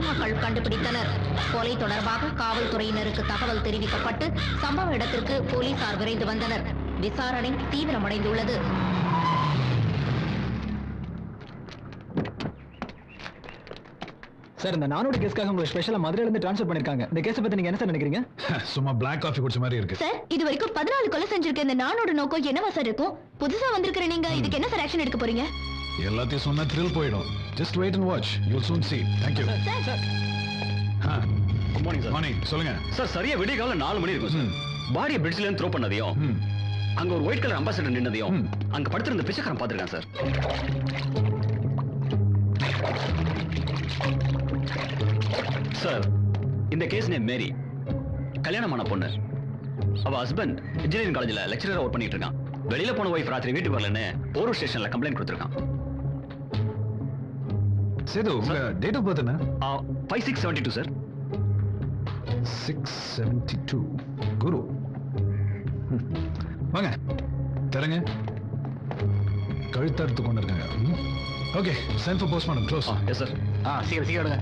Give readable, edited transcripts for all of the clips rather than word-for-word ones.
பொதுமக்கள் கண்டுபிடித்தனர். கொலை தொடர்பாக காவல்துறையினருக்கு தகவல் தெரிவிக்கப்பட்டு சம்பவ இடத்திற்கு போலீசார் விரைந்து வந்தனர். விசாரணை தீவிரமடைந்துள்ளது. சார், இந்த நானோட கேஸ்க்காக உங்களை ஸ்பெஷலா மதுரையில இருந்து ட்ரான்ஸ்ஃபர் பண்ணிருக்காங்க. இந்த கேஸை பத்தி நீங்க என்ன சார் நினைக்கிறீங்க? சும்மா பிளாக் காஃபி குடிச்ச மாதிரி இருக்கு சார். இது வரைக்கும் 14 கொலை செஞ்சிருக்க இந்த நானோட நோக்கம் என்னவா சார் இருக்கும்? புதுசா வந்திருக்கிற நீங்க இதுக்கு என்ன சார் ஆக்ஷன் எடுக்க போறீங்க? எல்லாத்தையும் சொன்னா த்ரில் போயிடும். Just wait and watch. You will soon see. Thank you. Sir. Good morning sir. Morning. சொல்லுங்க சார், சரியா விடிய காலைல 4 மணி இருக்கும் சார். பாடியை பிரிட்ஜ்ல இருந்து த்ரோ பண்ணதையும், அங்க ஒரு ஒயிட் கலர் அம்பாசிடர் நின்னதையும், அங்க படுத்திருந்த பிச்சைக்காரன் பாத்துருக்கேன் சார். சார், இந்த கேஸ் நேம் மேரி. கல்யாணமான பொண்ணு. அவ ஹஸ்பண்ட் இன்ஜினியரிங் காலேஜ்ல லெக்சரரா ஒர்க் பண்ணிட்டு இருக்கான். வெளியில போன ஒய்ஃப் ராத்திரி வீட்டுக்கு வரலன்னு போரூர் ஸ்டேஷன்ல கம்ப்ளைண்ட் கொடுத்திருக்கான். சேது, உங்க டேட் ஆஃப் பர்த் என்ன? 5672 சார். 672. குரு. வாங்க தரங்க. கழுத்தறுத்து கொண்டு இருக்காங்க. Okay, send for postmortem. Close. Yes sir. சீக்கிரம் சீக்கிரம் எடுங்க.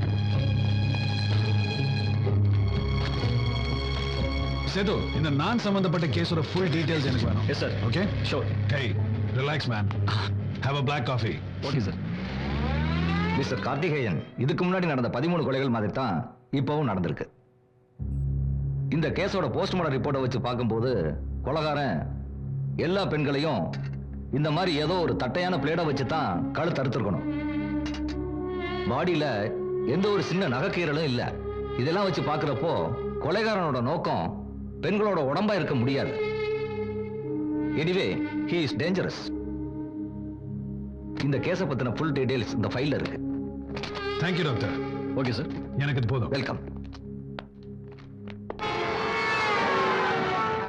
சேது, இந்த நான் சம்பந்தப்பட்ட கேஸோட ஃபுல் டீடைல்ஸ் எனக்கு வேணும். Yes sir. Okay, sure. Hey, relax man. Have a black coffee. Okay sir. Mister Karthikeyan, இதுக்கு முன்னாடி நடந்த 13 கொலைகள் மாதிரி தான் இப்பவும் நடந்திருக்கு. இந்த கேஸோட போஸ்ட்மார்டம் ரிப்போர்ட்டை வச்சு பார்க்கும்போது கொலைகாரன் எல்லா பெண்களையும் இந்த மாதிரி ஏதோ ஒரு தட்டையான பிளேடை வச்சு தான் கழுத்து அறுத்திருக்கணும். பாடியில எந்த ஒரு சின்ன நகைக்கீரலும் இல்ல. இதெல்லாம் வச்சு பார்க்கிறப்போ கொலைகாரனோட நோக்கம் பெண்களோட உடம்பா இருக்க முடியாது. Anyway, he is dangerous. இந்த கேஸை பத்தின ஃபுல் டீடைல்ஸ் இந்த ஃபைல்ல இருக்கு. Thank you doctor. Okay sir. எனக்கு இது போதும். வெல்கம்.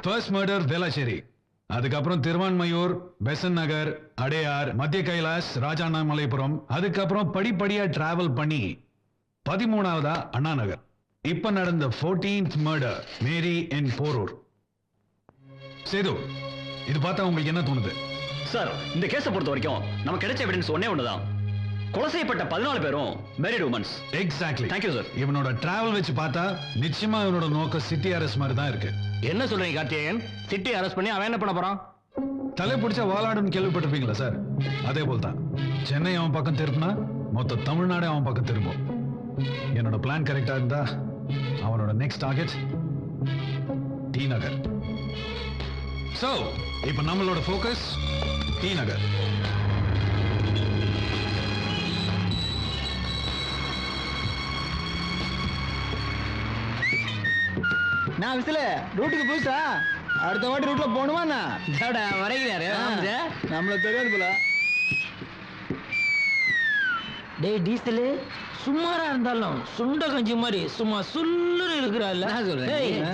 ஃபர்ஸ்ட் மர்டர் வேளாச்சேரி, அதுக்கப்புறம் திருவான்மையூர், பெசன் நகர், அடையார், மத்திய கைலாஸ், ராஜாண்ணாமலைபுரம், அதுக்கப்புறம் படிப்படியா டிராவல் பண்ணி 13வதா அண்ணா நகர். இப்ப நடந்த 14th மர்டர் மேரி இன் போரூர். சேது, இது பார்த்தா உங்களுக்கு என்ன தோணுது? சார், இந்த கேஸை பொறுத்த வரைக்கும் நமக்கு கிடைச்ச எவிடன்ஸ் ஒண்ணுதான். கொலை செய்யப்பட்ட 14 பேரும் married women's. Exactly. Thank you sir. இவனோட டிராவல் வச்சு பார்த்தா நிச்சயமா இவனோட நோக்கம் சிட்டி அரெஸ்ட் மாதிரி தான் இருக்கு. என்ன சொல்றீங்க கார்த்திகேயன்? சிட்டி அரெஸ்ட் பண்ணி அவன் என்ன பண்ண போறான்? தலை பிடிச்ச வாலாடுன்னு கேள்விப்பட்டிருப்பீங்களா சார்? அதே போல் தான். சென்னை அவன் பக்கம் திருப்பினா மொத்த தமிழ்நாடே அவன் பக்கம் திரும்பும். என்னோட பிளான் கரெக்டா இருந்தா அவனோட நெக்ஸ்ட் டார்கெட் டி நகர். சோ இப்ப நம்மளோட ஃபோக்கஸ் டி நகர். நான் விசில ரூட்டுக்கு புதுசா அடுத்த வாட்டி ரூட்ல போகணுமா? வரைகிறாரு நம்மளுக்கு தெரியாது போல. டேய் டீசலு, சும்மாரா இருந்தாலும் சுண்ட கஞ்சி மாதிரி சும்மா சுல்லுன்னு இருக்கிறாள்.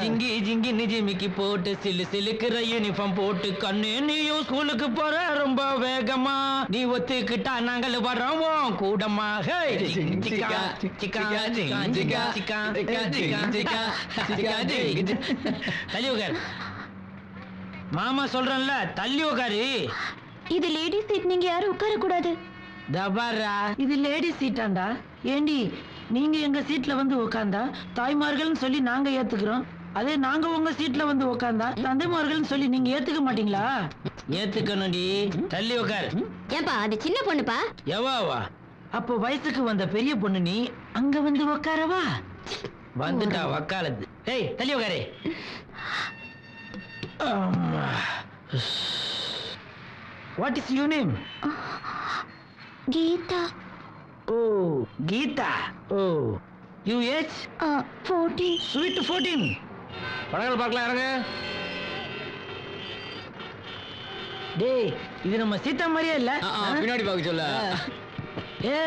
ஜிங்கி ஜிங்கி நிஜிமிக்கி போட்டு சில்லு சிலுக்குற யூனிஃபார்ம் போட்டு கண்ணு நீயும் ஸ்கூலுக்கு போற ரொம்ப வேகமா. நீ ஒத்துக்கிட்டா நாங்கள் வரோம் கூடமா. தள்ளி உட்காரு. மாமா சொல்றேன்ல, தள்ளி உட்காரு. இது லேடி சீட், நீங்க யாரும் உட்கார கூடாது. தபாரா, இது லேடி சீட்டாண்டா. ஏண்டி, நீங்க எங்க சீட்ல வந்து உட்காந்தா தாய்மார்கள்னு சொல்லி நாங்க ஏத்துக்கிறோம். அதே நாங்க உங்க சீட்ல வந்து உட்காந்தா தந்தைமார்கள்னு சொல்லி நீங்க ஏத்துக்க மாட்டீங்களா? ஏத்துக்கணும்டி. தள்ளி உட்காரு. ஏன்பா, அது சின்ன பொண்ணுப்பா. எவாவா? அப்போ வயசுக்கு வந்த பெரிய பொண்ணு நீ அங்க வந்து உட்காரவா? வந்துட்டா வக்காலத்து. ஏய், தள்ளி உட்காரு. What is your name? Geetha. Oh, Geetha. Oh, you age? 14. Sweet 14. படங்கள் பார்க்கலாம், இறங்க. டேய், இது நம்ம சீதா மாதிரியே இல்ல. பின்னாடி பார்க்க சொல்ல. ஏ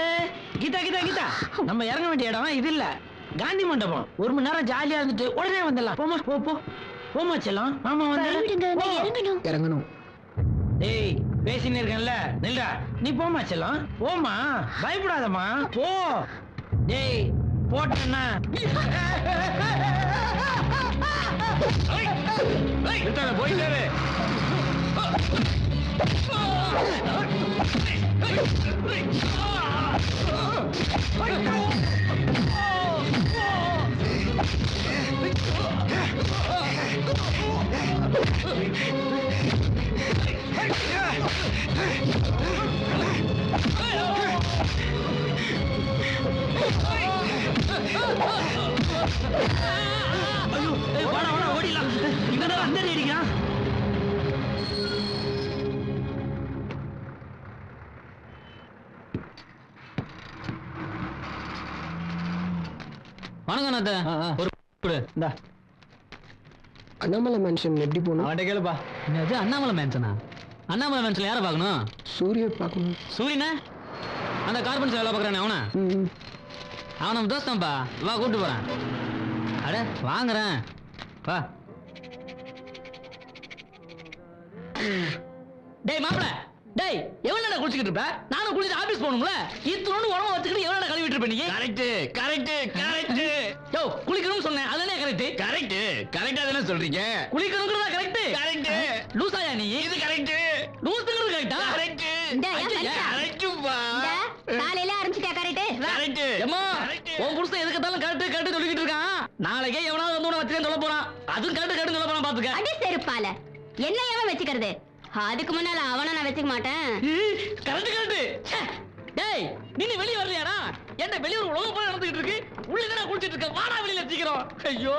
கீதா கீதா கீதா, நம்ம இறங்க வேண்டிய இடம் இது இல்ல, காந்தி மண்டபம். 1 மணி நேரம் ஜாலியா இருந்துட்டு உடனே வந்துடலாம். போமா போ போ. போமா செல்லம். மாமா வந்து இறங்கணும். இறங்கணும். டேய், பேசின்னு இருக்கேன்ல, நில்டா. நீ போமா செல்லம், போமா. பயப்படாதம்மா, போ. டேய், போட்டேன்னா போயிட்டாரு. ஐயோ, வாடா வாடா ஓடிடலாம். இவன் தான் அந்த அடிக்கிறான். வணக்கம் நாத்த. ஒரு கொடு. இந்தா அண்ணாமலை மேன்ஷன் எப்படி போகணும்? அவன்கிட்ட கேளுப்பா. என்னது அண்ணாமலை மேன்ஷனா? அண்ணாமலை மேன்ஷன்ல யாரை பார்க்கணும்? சூரிய பார்க்கணும். சூரியனா? அந்த கார்பன் வேலை பார்க்குறானே அவனா? அவன் நம்ம தோஸ்தான்பா. வா கூப்பிட்டு போறேன். அட வாங்குறேன் வா. டேய் மாப்பிள, டேய் எவ்வளவு குளிச்சுக்கிட்டு இருப்ப? நானும் குளிச்சு ஆபீஸ் போகணும்ல. இத்தனோடு உடம்ப வச்சுக்கிட்டு எவ்வளவு கழுவிட்டு இருப்ப நீ? Correct correct correct. யோ குளிக்கணும்னு சொன்னேன், அதானே கரெக்ட்? கரெக்ட் கரெக்டா தானே சொல்றீங்க. குளிக்கணுங்கிறதா கரெக்ட்? கரெக்ட். லூசாயா நீ? இது கரெக்ட். லூசுங்கிறது கரெக்டா? கரெக்ட். இந்தா, ஏன் கரெக்டா? கரெக்ட்ப்பா. காலையில ஆரம்பிச்சிட்டா கரெக்ட். கரெக்ட். ஏம்மா, உன் புருஷன் எதுக்கத்தாலும் கரெக்ட் கரெக்ட் சொல்லிக்கிட்டு இருக்கான். நாளைக்கே எவனாவது வந்து உன வச்சுக்கன்னு சொல்ல போறான். அதுவும் கரெக்ட் கரெக்ட் சொல்ல போறான் பாத்துக்க. அடி செருப்பால என்ன எவன் வச்சுக்கிறது? அதுக்கு முன்னால அவனை நான் வச்சுக்க மாட்டேன். Correct correct. டேய் நீ வெளிய வரலையாடா? என்ன வெளிய ஒரு உலகம் போல நடந்துகிட்டு இருக்கு. உள்ள என்ன குளிச்சிட்டு இருக்க? வாடா வெளியில சீக்கிரம். ஐயோ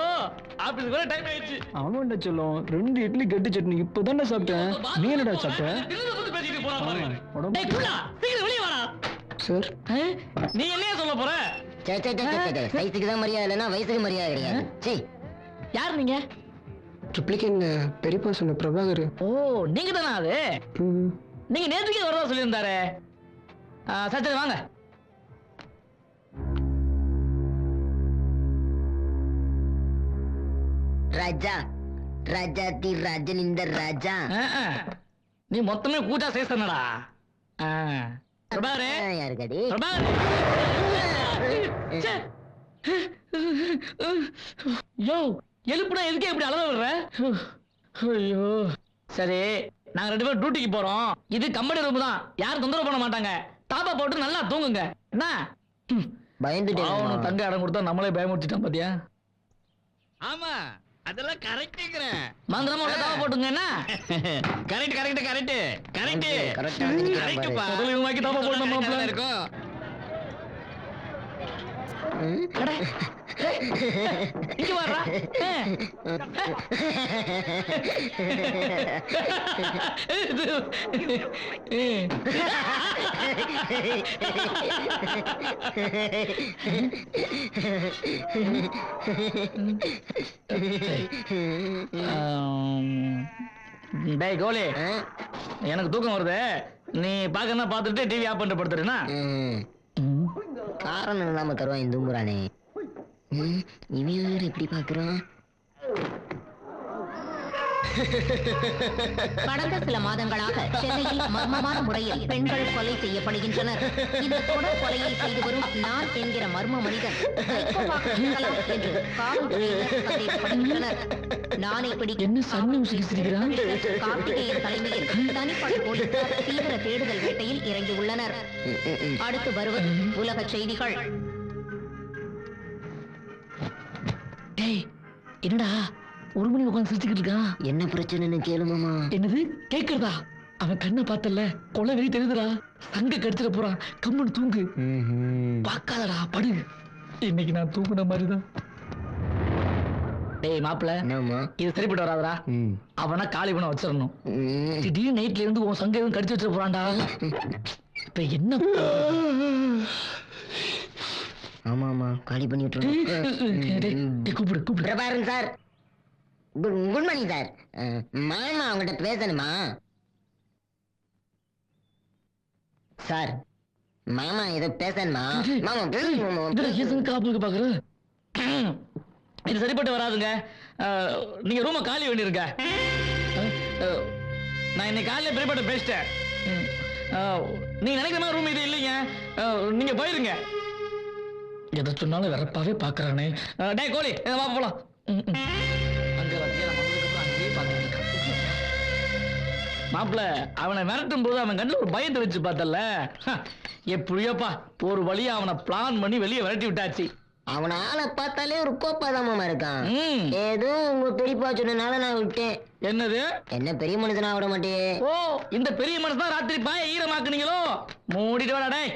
ஆபீஸ் வர டைம் ஆயிடுச்சு. அவன்கிட்ட சொல்லும் 2 இட்லி கட்டு சட்னி இப்பதானே சாப்பிட்டேன். நீ என்னடா சாப்பிட்ட? தினத்தை பத்தி பேசிட்டு போறான் பாருங்க. உடம்பு- டேய் குள்ளா சீக்கிரம் வெளிய வாடா. சார் நீ என்னைய சொல்ல போற? சைஸுக்கு தான் மரியாதை இல்லைன்னா வயசுக்கு மரியாதை கிடையாது. சீ, யார் நீங்க? ட்ரிப்ளிகேன் பெரியப்பா சொன்ன பிரபாகர். ஓ நீங்க தானா அது? நீங்க நேற்றுக்கே வரதா சொல்லியிருந்தாரு. சரி சரி வாங்க. ராஜா ராஜாதி ராஜன் இந்த ராஜா. நீ மொத்தமே கூட்டா சேசனடா. பிரபாகரே யாருக்கடி? பிரபாகரே. ச்சே. யோ எழுப்புனா எதுக்கே இப்படி அளவு விடுற? ஐயோ சரி நாங்க 2 பேரும் டியூட்டிக்கு போறோம். இது கம்பெனி ரூம் தான், யாரும் தொந்தரவு பண்ண மாட்டாங்க. தாப்பா போட்டு நல்லா தூங்குங்க என்ன? பயந்துட்டேன். அவனும் தங்க இடம் கொடுத்தா நம்மளே பயமுறுத்திட்டான் பாத்தியா? ஆமா அதெல்லாம் கரெக்ட்ங்கறேன். மந்திரமா உள்ள தாப்பா போட்டுங்க என்ன? கரெக்ட் கரெக்ட் கரெக்ட் கரெக்ட் கரெக்டா கரெக்ட்ப்பா. முதல்ல இவன் வாக்கி தாப்பா போடணும் மாப்ள. இருக்கும். இங்க வர்றா. டேய் கோலி, எனக்கு தூக்கம் வருது. நீ பாக்கறனா பாத்துட்டு டிவி ஆஃப் பண்ணிட்டு படுத்துறேனா? காரணம் இல்லாம தருவான் தூங்குறானே. இவன் எப்படி பாக்குறான்? கடந்த சில மாதங்களாக சென்னையில் மர்மமான முறையில் பெண்கள் கொலை செய்யப்படுகின்றனர். இந்த தொடர் கொலையை செய்து வரும் நான் என்கிற மர்ம மனிதன் சைக்கோவாக இருக்கலாம் என்று காவல்துறையினர் சந்தேகப்படுகின்றனர். நானை பிடிக்க என்ன சன்னு சிரிக்கிறான்? கார்த்திகேயன் தலைமையில் தனிப்படை போலீசார் தீவிர தேடுதல் வேட்டையில் இறங்கியுள்ளனர். அடுத்து வருவது உலக செய்திகள். டேய் என்னடா 1 மணி உட்காந்து சிரிச்சுக்கிட்டு இருக்கான்? என்ன பிரச்சனைன்னு கேளுமாமா. என்னது கேக்குறதா? அவன் கண்ணை பார்த்தல கொலை வெறி தெரியுதுடா. சங்க கடிச்சிட போறான். கம்முன்னு தூங்கு. பார்க்காதடா படு. இன்னைக்கு நான் தூங்குன மாதிரிதான். டேய் மாப்பிள, என்னம்மா? இது சரிப்பட்டு வராதடா. அவனா காலி பண்ண வச்சிடணும். திடீர்னு நைட்ல இருந்து உன் சங்க எதுவும் கடிச்சு வச்சிட போறான்டா. இப்ப என்ன? ஆமாமா காலி பண்ணிட்டு கூப்பிடு கூப்பிடு. Prabhakaran sir, good morning sir. மாமா அவங்ககிட்ட பேசணுமா சார்? மாமா ஏதோ பேசணுமா? மாமா பேசணும். காப்புக்கு பாக்குற இது சரிப்பட்டு வராதுங்க. நீங்க ரூம காலி பண்ணிருங்க. நான் இன்னைக்கு காலையில பெரியப்பட்ட பேசிட்டேன். நீங்க நினைக்கிற மாதிரி ரூம் இது இல்லைங்க. நீங்க போயிருங்க. எதை சொன்னாலும் வெறப்பாவே பாக்குறானே. டேய் கோலி வா போலாம். மாப்பிள அவனை மிரட்டும் போது அவன் கண்ணுல ஒரு பயத்தை வச்சு பார்த்தல. எப்படியோப்பா ஒரு வழியா அவனை பிளான் பண்ணி வெளியே விரட்டி விட்டாச்சு. அவன ஆளை பார்த்தாலே ஒரு கோப்பாதாமமா இருக்கான். ஏதோ உங்க பெரியப்பா சொன்னனால நான் விட்டேன். என்னது? என்ன பெரிய மனுஷனா விட மாட்டே? ஓ இந்த பெரிய மனுஷன் தான் ராத்திரி பாய ஈரமாக்குனீங்களோ? மூடிட்டு வாடா டேய்.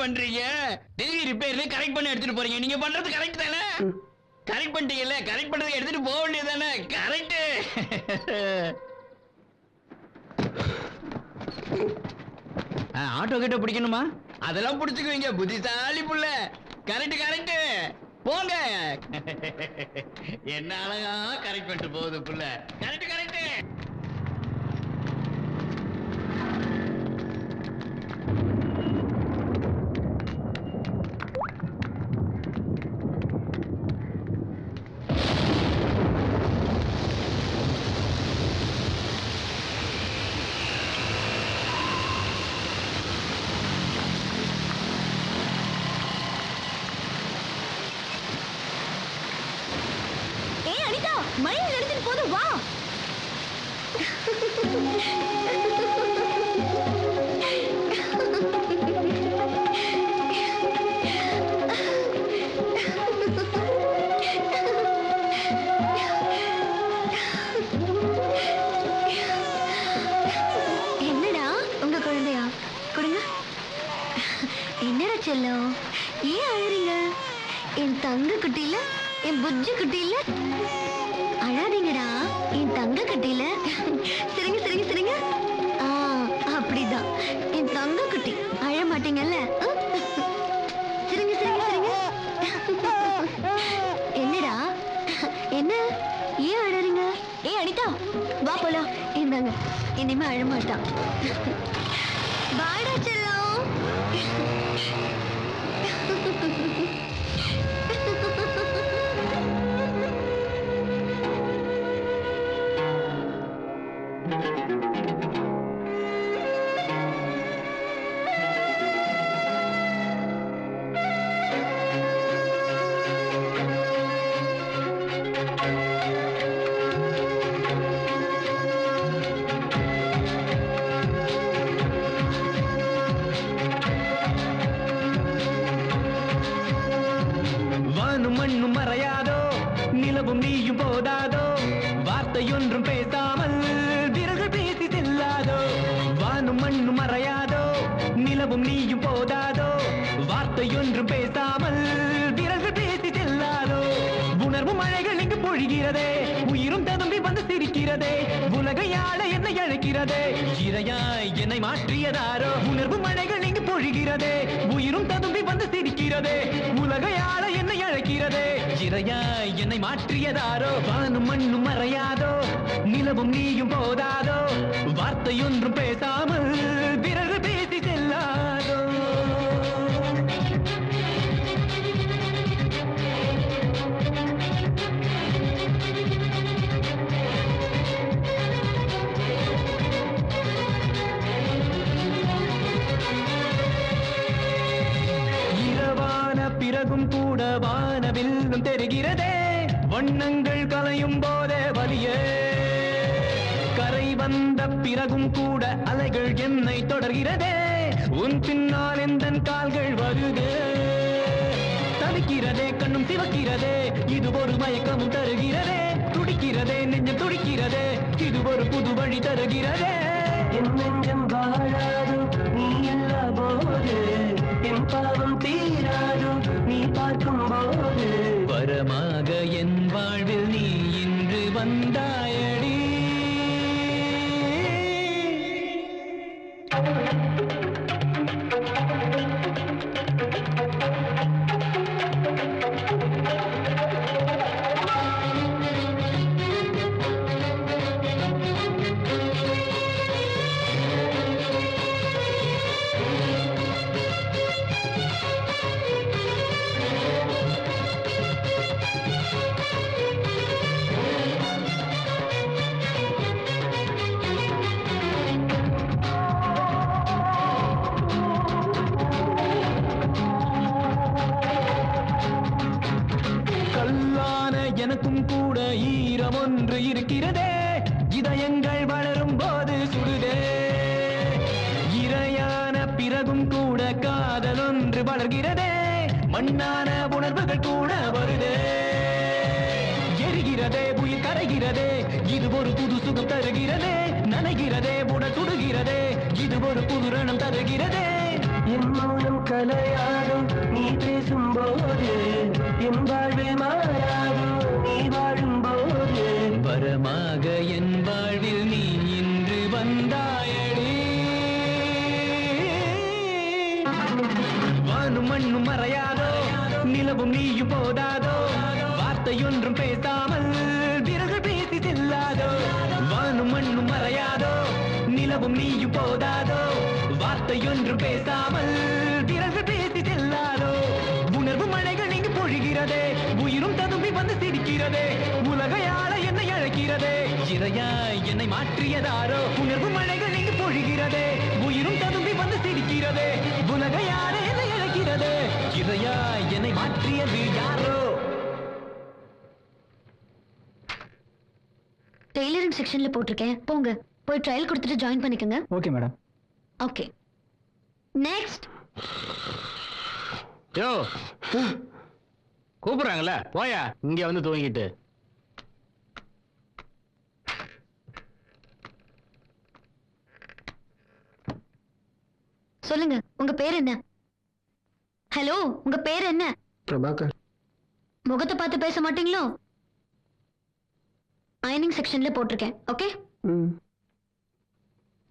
பண்றீங்க? டிவி ரிப்பேர்ல கரெக்ட் பண்ணி எடுத்துட்டு போறீங்க. நீங்க பண்றது கரெக்ட் தானே? கரெக்ட் பண்ணிட்டீங்கல்ல, கரெக்ட் பண்றது எடுத்துட்டு போக வேண்டியது தானே? கரெக்ட். ஆட்டோ கிட்ட பிடிக்கணுமா? அதெல்லாம் பிடிச்சுக்குவீங்க, புத்திசாலி புள்ள. கரெக்ட் கரெக்ட், போங்க. என்ன அழகா கரெக்ட் பண்ணிட்டு போகுது புள்ள. Correct correct. மணி எடுத்துட்டு போது வா. என்னடா உங்க குழந்தையா? கொடுங்க. என்னடா செல்லம், ஏன் அழறீங்க? என் தங்க குட்டியில, என் புஜ்ஜி குட்டியில அழாதீங்கடா, என் தங்க கட்டியில. சரிங்க சரிங்க சரிங்க. அப்படிதான் என் தங்க குட்டி. அழ மாட்டீங்கல்ல? சரிங்க சரிங்க சரிங்க. என்னடா என்ன, ஏன் அழறீங்க? அனிதா வா போலாம். இந்தாங்க, இனிமே அழ மாட்டான். பாடா செல்லம். மண்ணும் மறையாதோ, நிலவும் நீயும் போதாதோ, வார்த்தையொன்றும் பேசாமல் விரல்கள் பேசி செல்லாதோ. வானும் மண்ணும் மறையாதோ, நிலவும் நீயும் போதாதோ, வார்த்தையொன்றும் பேசாமல் விரல்கள் பேசி செல்லாதோ. உணர்வு மழைகள் இங்கு பொழிகிறதே, உயிரும் ததும்பி வந்து சிரிக்கிறதே, உலகையாள என்னை அழைக்கிறதே, இறையாய் என்னை மாற்றியதாரோ. உணர்வு மழைகள் இங்கு பொழிகிறதே, உயிரும் ததும்பி வந்து சிரிக்கிறதே, உலகையாள என்னை அழைக்கிறதே, இறையாய் என்னை மாற்றியதாரோ. வானும் மண்ணும் மறையாதோ, நிலவும் நீயும் போதாதோ, வார்த்தையொன்றும் பேசாமல் விரல்கள் பேசி செல்லாதோ. பிறகும் கூட வானவில்லும் தெரிகிறதே, வண்ணங்கள் கலையும் போதே வலியே. கரை வந்த பிறகும் கூட அலைகள் என்னை தொடர்கிறதே, உன் பின்னால் எந்த கால்கள் வருதே. தவிக்கிறதே, கண்ணும் சிவக்கிறதே, இது ஒரு மயக்கமும் தருகிறதே. துடிக்கிறதே, நெஞ்சம் துடிக்கிறதே, இது ஒரு புது வழி தருகிறதே. என் நெஞ்சம் வாழாது நீ இல்ல போது, என் பாவம் தீராது நீ பார்க்கும் போது. வரமாக என் வாழ்வில் நீ இன்று வந்தாயடி. எனக்கும் கூட ஈரம் ஒன்று இருக்கிறதே, இதயங்கள் வளரும் போது சுடுதே. இரையான பிறகும் கூட காதல் ஒன்று வளர்கிறதே, மண்ணான உணர்வுகள் கூட வருதே. எரிகிறதே, உயிர் கரைகிறதே, இது ஒரு புது சுகம் தருகிறதே. நனைகிறதே, உடல் சுடுகிறதே, இது ஒரு புது ரணம் தருகிறதே. என் மௌனம் கலையாதோ நீ பேசும்போது என் வாழ்வே மாறாதோ நீ வாழும்போது வரமாக என் வாழ்வில் நீ இன்று வந்தாயடி வானும் மண்ணும் மறையாதோ நிலவும் நீயும் போதாதோ வார்த்தையொன்றும் பேசாமல் விரல்கள் பேசி செல்லாதோ வானும் மண்ணும் மறையாதோ நிலவும் நீயும் போதாதோ வார்த்தையொன்றும் பேசாமல் விரல்கள் பேசி செல்லாதோ உணர்வு மழைகள் இங்கு பொழிகிறதே உயிரும் ததும்பி வந்து சிரிக்கிறதே உலகையாள என்னை அழைக்கிறதே இறையாய் என்னை மாற்றியதாரோ உணர்வு மழைகள் இங்கு பொழிகிறதே உயிரும் ததும்பி வந்து சிரிக்கிறதே உலகையாள என்னை அழைக்கிறதே இறையாய் என்னை மாற்றியது யாரோ டெய்லரிங் செக்ஷன்ல போட்டிருக்கேன் போங்க போய் ட்ரையல் கொடுத்துட்டு ஜாயின் பண்ணிக்கங்க ஓகே மேடம். ஓகே நெக்ஸ்ட் யோ கூப்பிடுறாங்கல்ல போயா இங்க வந்து தூங்கிட்டு. சொல்லுங்க உங்க பேர் என்ன? ஹலோ உங்க பேர் என்ன? பிரபாகர். முகத்தை பார்த்து பேச மாட்டீங்களோ? அயனிங் செக்ஷன்ல போட்டிருக்கேன் ஓகே. ம்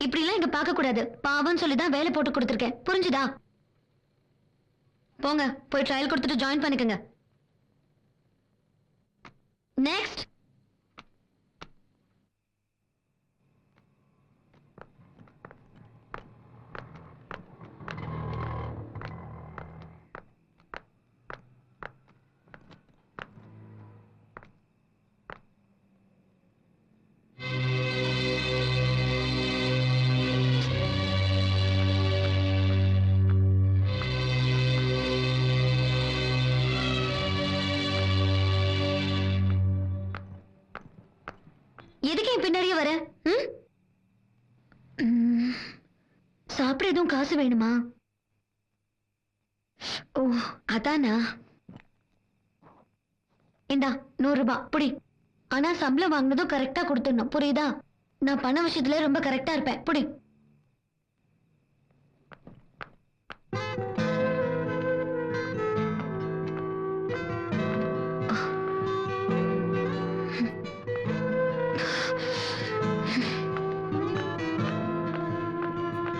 இப்படிலாம் இங்க பார்க்க கூடாது பாவம்னு சொல்லி தான் வேலை போட்டு கொடுத்துருக்கேன் புரிஞ்சுதா? போங்க போய் ட்ரையல் கொடுத்துட்டு ஜாயின் பண்ணிக்கங்க. நெக்ஸ்ட் எதுக்கு என் பின்னாடியே வர? சாப்பிட எதுவும் காசு வேணுமா? ஓ அதானா? இந்தா 100 ரூபாய் புடி. ஆனா சம்பளம் வாங்கினதும் கரெக்டா கொடுத்துடணும் புரியுதா? நான் பண விஷயத்துல ரொம்ப கரெக்டா இருப்பேன் புடி.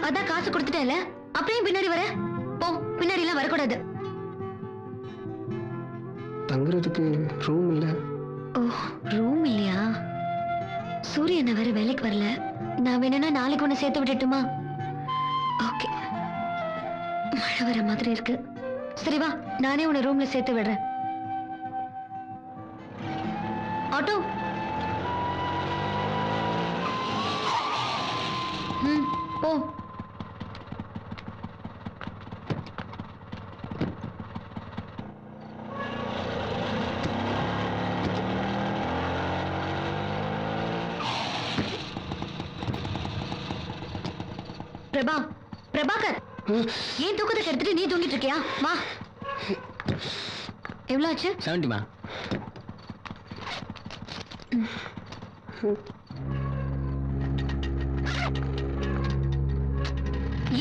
அதான் காசு கொடுத்துட்டேன்ல அப்படியே பின்னாடி வர. போ பின்னாடி எல்லாம் வரக்கூடாது. தங்குறதுக்கு ரூம் இல்லை. ஓ ரூம் இல்லையா? சூரியனை வேற வேலைக்கு வரல. நான் வேணும்னா நாளைக்கு உன்னை சேர்த்து விட்டுட்டுமா? ஓகே மழை வர மாதிரி இருக்கு. சரி வா நானே உன்னை ரூம்ல சேர்த்து விடுறேன். ஆட்டோ போ. பிரபா பிரபாகர் ஏன் தூக்கத்தை கெடுத்துட்டு நீ தூங்கிட்டு இருக்கியா? வா. எவ்வளவு ஆச்சு? 70மா.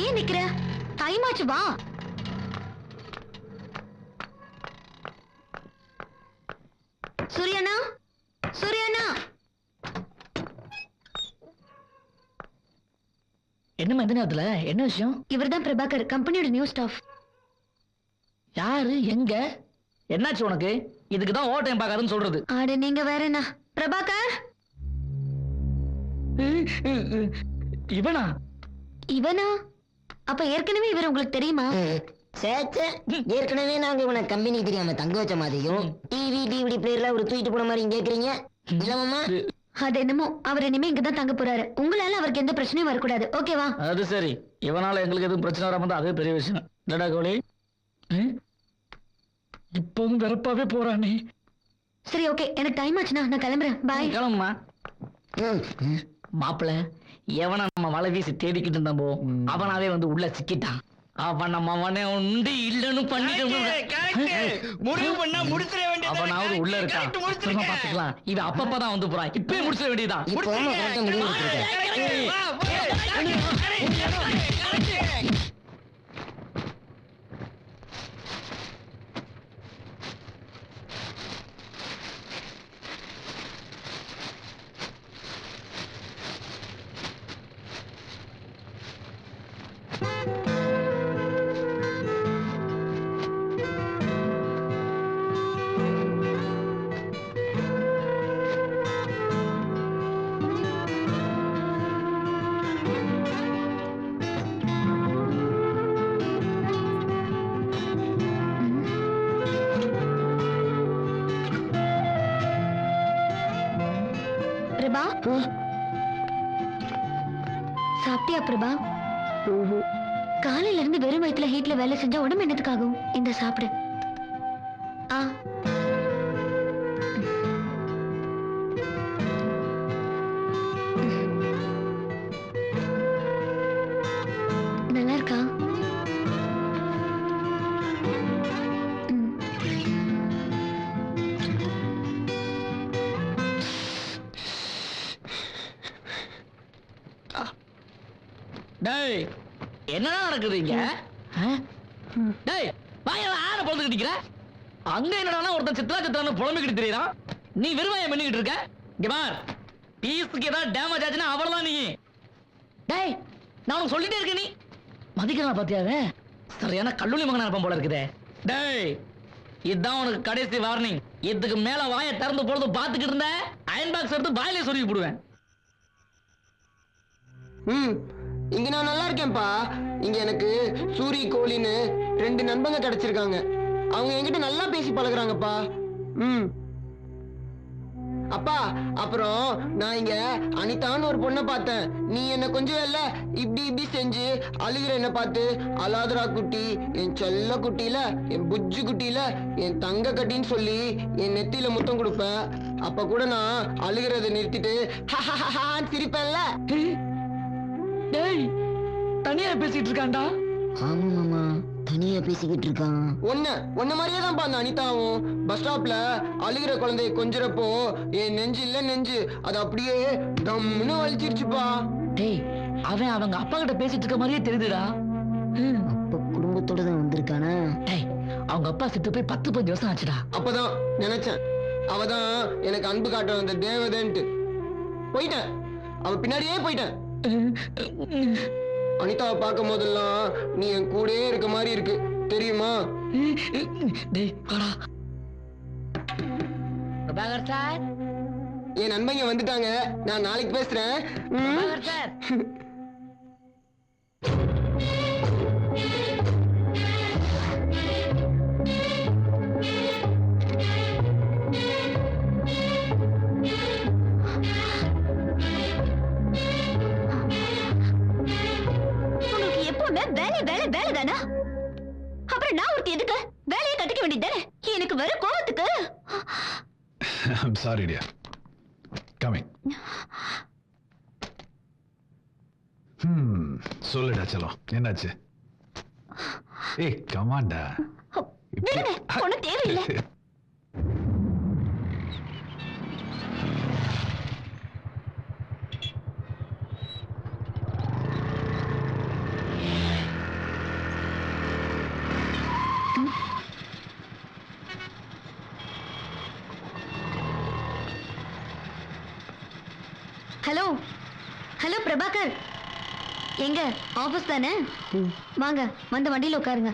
ஏன் நிக்கிற? டைம் ஆச்சு வா. சூரியனா சூரியனா. என்ன மதினத்துல என்ன விஷயம்? இவர்தான் பிரபாகர் கம்பெனியோட நியூ ஸ்டாஃப். யாரு எங்க என்னாச்சு உனக்கு? இதுக்குதான் ஓவர் டைம் பார்க்காதுன்னு சொல்றது. ஆடு நீங்க வேற என்ன? பிரபாகர் இவனா? இவனா? அப்ப ஏற்கனவே இவர் உங்களுக்கு தெரியுமா? சேச்சே ஏற்கனவே நாங்க இவனை கம்பெனி தெரியாம தங்க வச்ச மாதிரியும் டிவி டிவிடி பிளேயர்ல ஒரு தூக்கிட்டு போன மாதிரி கேக்குறீங்க இல்லமாமா? அது என்னமோ அவர் இனிமே இங்கதான் தங்க போறாரு. உங்களால அவருக்கு எந்த பிரச்சனையும் வரக்கூடாது ஓகேவா? அது சரி. இவனால எங்களுக்கு எதுவும் பிரச்சனை வராம தான் அதே பெரிய விஷயம். இல்லடா கோழி இப்பவும் வெறப்பாவே போறானே. சரி ஓகே எனக்கு டைம் ஆச்சுனா நான் கிளம்புறேன். பாய். கிளம்புமா. மாப்பிள்ள எவனை நம்ம வலை வீசி தேடிக்கிட்டு இருந்தோம்போ அவனாவே வந்து உள்ள சிக்கிட்டான். அவன் நம்ம அவனை உண்டு இல்லன்னு அவனாவது உள்ள இருக்கான். பாத்துக்கலாம். இவன் அப்பப்பதான் வந்து போறான். இப்பயே முடிச்சிட வேண்டியதான். சாப்பிட்டியா பிரபா? காலையில இருந்து வெறும் வயிற்றுல ஹீட்ல வேலை செஞ்சா உடம்பு என்னத்துக்காகும்? இந்த சாப்பிடு. ஆ நல்லா இருக்கா? டேய் என்னடா நடக்குது இங்க? டேய் வாயல ஆற பொழுது நிக்கிற. அங்க என்னடா ஒருத்தன் சித்ரான்னு புலம்பிக்கிட்டு தெரியறான். நீ வெறுவாயம் பண்ணிக்கிட்டு இருக்க. இங்க பார், பீஸ்க்கு ஏதாவது டேமேஜ் ஆச்சுன்னா அவ்வளவுதான் நீ. டேய் நான் உனக்கு சொல்லிட்டே இருக்கேன், நீ மதிக்கிறா பாத்தியாவே? சரியான கல்லூரி மகனா இருப்பான் போல இருக்குதே. டேய் இதுதான் உனக்கு கடைசி வார்னிங். இதுக்கு மேல வாயை திறந்து பொழுது பாத்துக்கிட்டு இருந்த அயன் பாக்ஸ் எடுத்து வாயிலே சொருகி போடுவேன். இங்க நான் நல்லா இருக்கேன்ப்பா. இங்க எனக்கு சூரி கோழின்னு 2 நண்பங்க கிடைச்சிருக்காங்க. அவங்க என்கிட்ட நல்லா பேசி பழகுறாங்கப்பா. அப்பா அப்புறம் நான் இங்க அனிதான்னு ஒரு பொண்ணை பார்த்தேன். நீ என்ன கொஞ்சம் இல்ல இப்படி செஞ்சு அழுகிற என்ன பார்த்து, அலாதுரா குட்டி, என் செல்ல குட்டியில, என் புஜ்ஜு குட்டியில, என் தங்க கட்டின்னு சொல்லி என் நெத்தியில முத்தம் கொடுப்பேன். அப்ப கூட நான் அழுகிறத நிறுத்திட்டு சிரிப்பேன்ல. டேய் தனியா பேசிட்டு இருக்கான்டா. ஆமா மாமா, தனியா பேசிக்கிட்டு இருக்கான். ஒன்ன மாதிரியே தான் அந்த அனிதாவும் பஸ் ஸ்டாப்ல அழுகிற குழந்தைய கொஞ்சிறப்போ என் நெஞ்சு இல்ல நெஞ்சு அது அப்படியே டம்னு வலிச்சிருச்சுப்பா. டேய் அவன் அவங்க அப்பா கிட்ட பேசிட்டு இருக்க மாதிரியே தெரியுதுடா. அப்ப குடும்பத்தோட தான் வந்திருக்கானா? டேய் அவங்க அப்பா செத்து போய் 10-15 வருஷம் ஆச்சுடா. அப்பதான் நினைச்சேன் அவதான் எனக்கு அன்பு காட்ட வந்த தேவதன்ட்டு. போயிட்டேன், அவ பின்னாடியே போயிட்டேன். அனிதாவை பார்க்கும் போதெல்லாம் நீ என் கூடயே இருக்க மாதிரி இருக்கு தெரியுமா? என் நண்பங்க வந்துட்டாங்க, நான் நாளைக்கு பேசுறேன். அப்புறம் நான் ஒருத்தி எதுக்கு வேலையை கட்டிக்க வேண்டியதானே? எனக்கு வர கோவத்துக்கு. I'm sorry dear. Coming. சொல்லுடா செல்லம், என்னாச்சு? ஏய் கமாண்டா. ஒன்னும் தேவையில்லை. ஹலோ ஹலோ பிரபாகர், எங்க ஆபீஸ் தானே? வாங்க வந்து வண்டியில உட்காருங்க.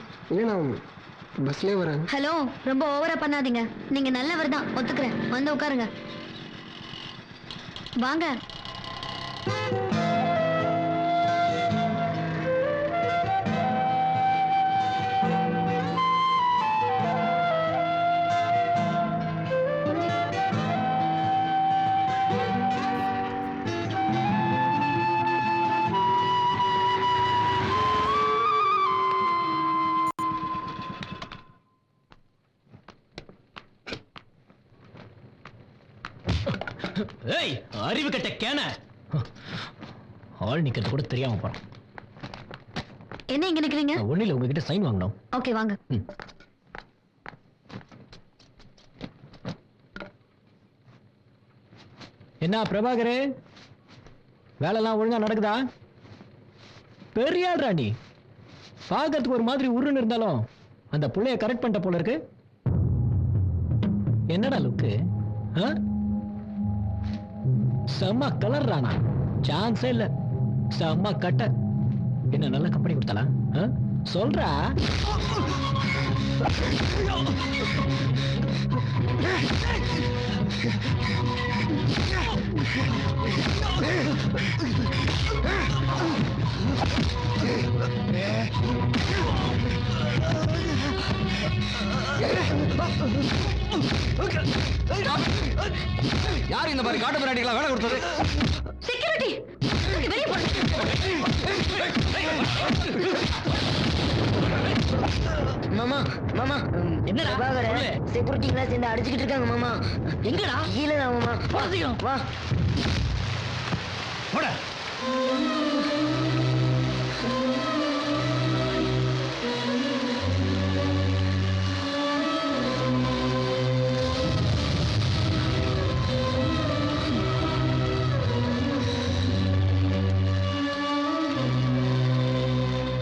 பஸ்லயே வரேன். ஹலோ ரொம்ப ஓவரா பண்ணாதீங்க. நீங்க நல்லவர் தான், ஒத்துக்கிறேன். வந்து உட்காருங்க. வாங்க. ஏய் அறிவு கட்ட கேன, ஆள் நிக்கிறது கூட தெரியாம போறான். என்ன இங்க நிக்கிறீங்க? ஒண்ணுல உங்ககிட்ட சைன் வாங்கணும். ஓகே வாங்க. என்ன பிரபாகரே, வேலைலாம் ஒழுங்கா நடக்குதா? பெரிய ஆள்ரா நீ. பார்க்கறதுக்கு ஒரு மாதிரி உருன்னு இருந்தாலும் அந்த புள்ளைய கரெக்ட் பண்ணிட்ட போல இருக்கு. என்னடா லுக்கு? செம்ம கலர் ரானா, சான்ஸே இல்ல. செம்ம கட்ட. என்ன நல்ல கம்பெனி கொடுத்தலாம் சொல்றா? யார் இந்த மாதிரி காட்டு பிராட்டிகளா வேலை கொடுத்தது? செக்யூரிட்டி வெளியே மாமா மாமா என்னடா? செக்யூரிட்டிங்களா சேர்ந்து அடிச்சுக்கிட்டு இருக்காங்க மாமா. எங்கடா? கீழே தான் மாமா. வா போடா.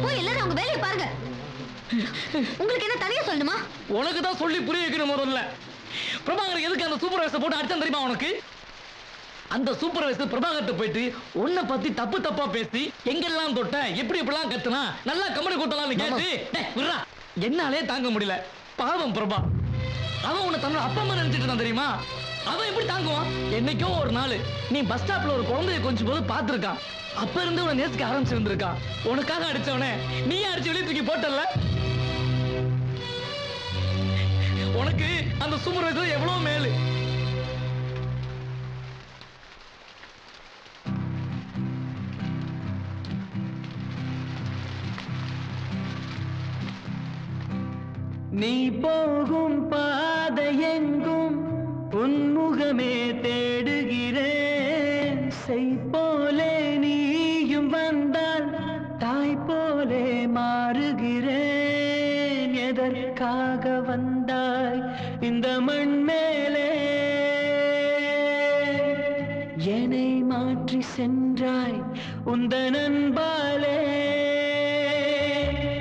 போய் எல்லாரும் அவங்க வேலையை பாருங்க. உங்களுக்கு என்ன தனியா சொல்லணுமா? உனக்கு தான் சொல்லி புரிய வைக்கணும். முதல்ல பிரபாகர் எதுக்கு அந்த சூப்பர்வைசர் போட்டு அடிச்சான் தெரியுமா உனக்கு? அந்த சூப்பர்வைசர் பிரபாகர்ட்ட போயிட்டு உன்னை பத்தி தப்பு தப்பா பேசி எங்கெல்லாம் தொட்ட எப்படி எப்படிலாம் கத்துனா நல்லா கம்பெனி கூட்டலாம்னு கேட்டு விடுறா. என்னாலே தாங்க முடியல. பாவம் பிரபா. அவன் உன்னை தன்னோட அப்பா அம்மா நினைச்சிட்டு இருந்தான் தெரியுமா? அவன் எப்படி தாங்குவான்? என்னைக்கோ ஒரு நாள் நீ பஸ் ஸ்டாப்ல ஒரு குழந்தைய கொஞ்சம் போது பார்த்திருக்கான். அப்ப இருந்து உன்னை நேசிக்க ஆரம்பிச்சிருந்திருக்கான். உனக்காக அடிச்சவனே நீ அடிச்சு வெளியே தூக்கி போட்டல. உனக்கு அந்த சூப்பர்வைசர் எவ்வளவு மேலு. நீ போகும் பாதையெங்கும் உன்முகமே தேடுகிறேன். செய் போலே நீயும் வந்தால் தாய் போலே மாறுகிறேன். எதற்காக வந்தாய் இந்த மண் மேலே? என்னை மாற்றி சென்றாய் உந்தன் அன்பாலே.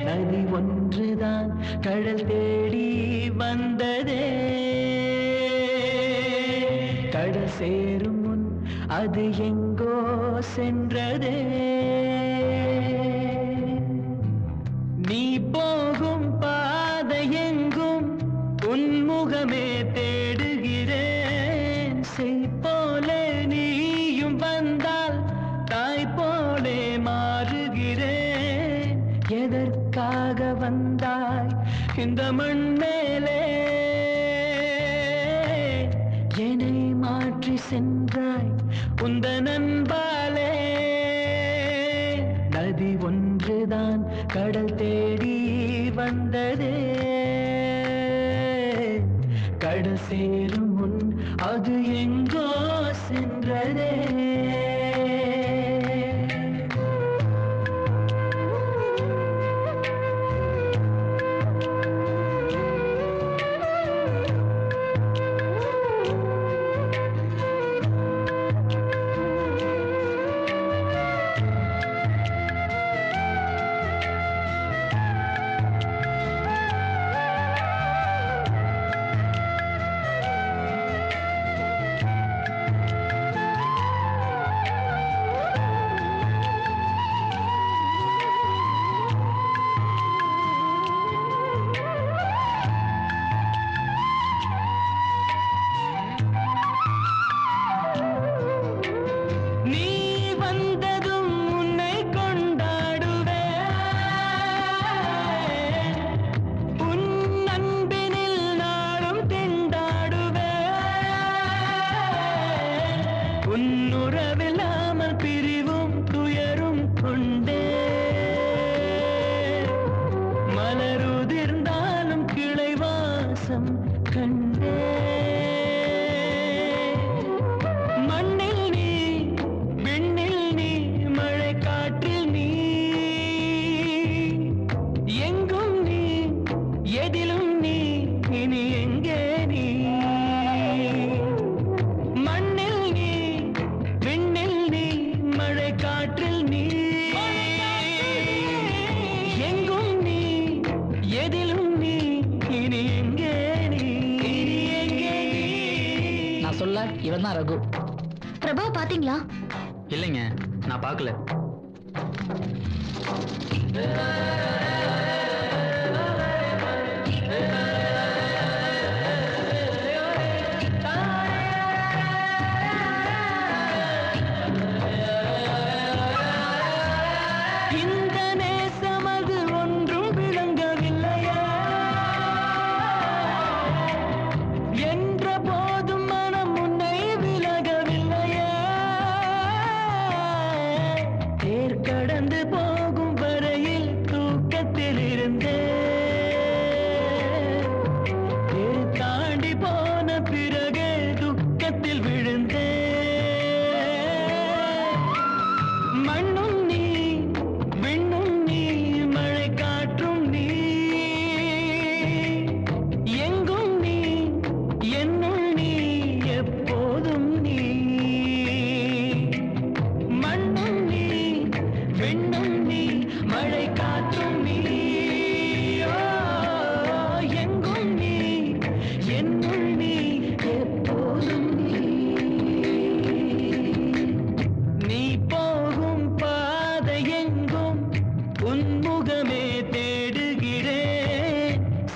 நதி ஒன்றுதான் கடல் தேடி வந்ததே. கடல் சேரும் முன் அது எங்கோ சென்றதே. நீ போகும் பாதையெங்கும் உன்முகமே தேடுகிறேன். செய் போலே நீயும் வந்தால் தாய் போலே மாறுகிறேன். எதற்காக வந்தாய் இந்த மண் மேலே? என்னை மாற்றி சென்றாய் உந்தன் அன்பாலே. நதி ஒன்றுதான் கடல் தேடி வந்ததே. கடல் சேரும் முன் அது எங்கோ சென்றதே. இவன் தான் ரகு. பிரபா பாத்தீங்களா? இல்லைங்க, நான் பார்க்கல. இந்த நேசம் அது ஒன்றும் விளங்கவில்லையா?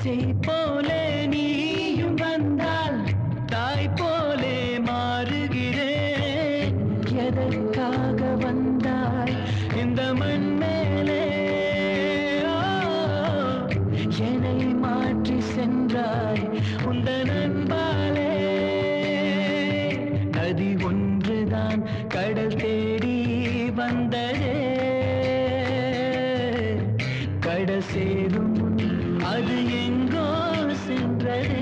ஆசை போலே நீயும் வந்தால் தாய் போலே மாறுகிறேன். எதற்காக வந்தாய் இந்த மண் மேலே? என்னை மாற்றி சென்றாய் உந்தன் அன்பாலே. நதி ஒன்றுதான் கடல் தேடி வந்ததே, கடல் சேரும் முன் அது எங்கோ சென்றதே.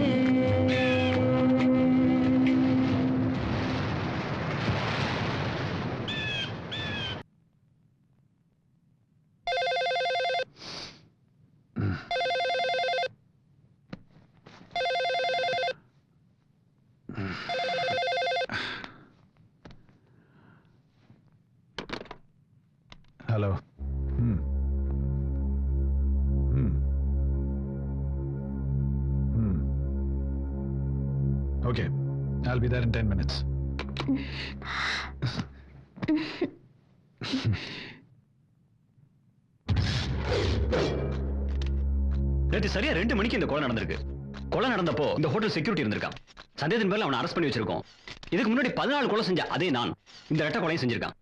Hello. Okay, I'll be there in 10 minutes. நேற்று சரியா 2 மணிக்கு இந்த கொலை நடந்திருக்கு. கொலை நடந்தப்போ இந்த ஹோட்டல் செக்யூரிட்டி இருந்திருக்கான். சந்தேகத்தின் பேர்ல அவனை அரெஸ்ட் பண்ணி வச்சிருக்கோம். இதுக்கு முன்னாடி 14 கொலை செஞ்ச அதே நான் இந்த ரெட்டை கொலையும் செஞ்சிருக்கான்.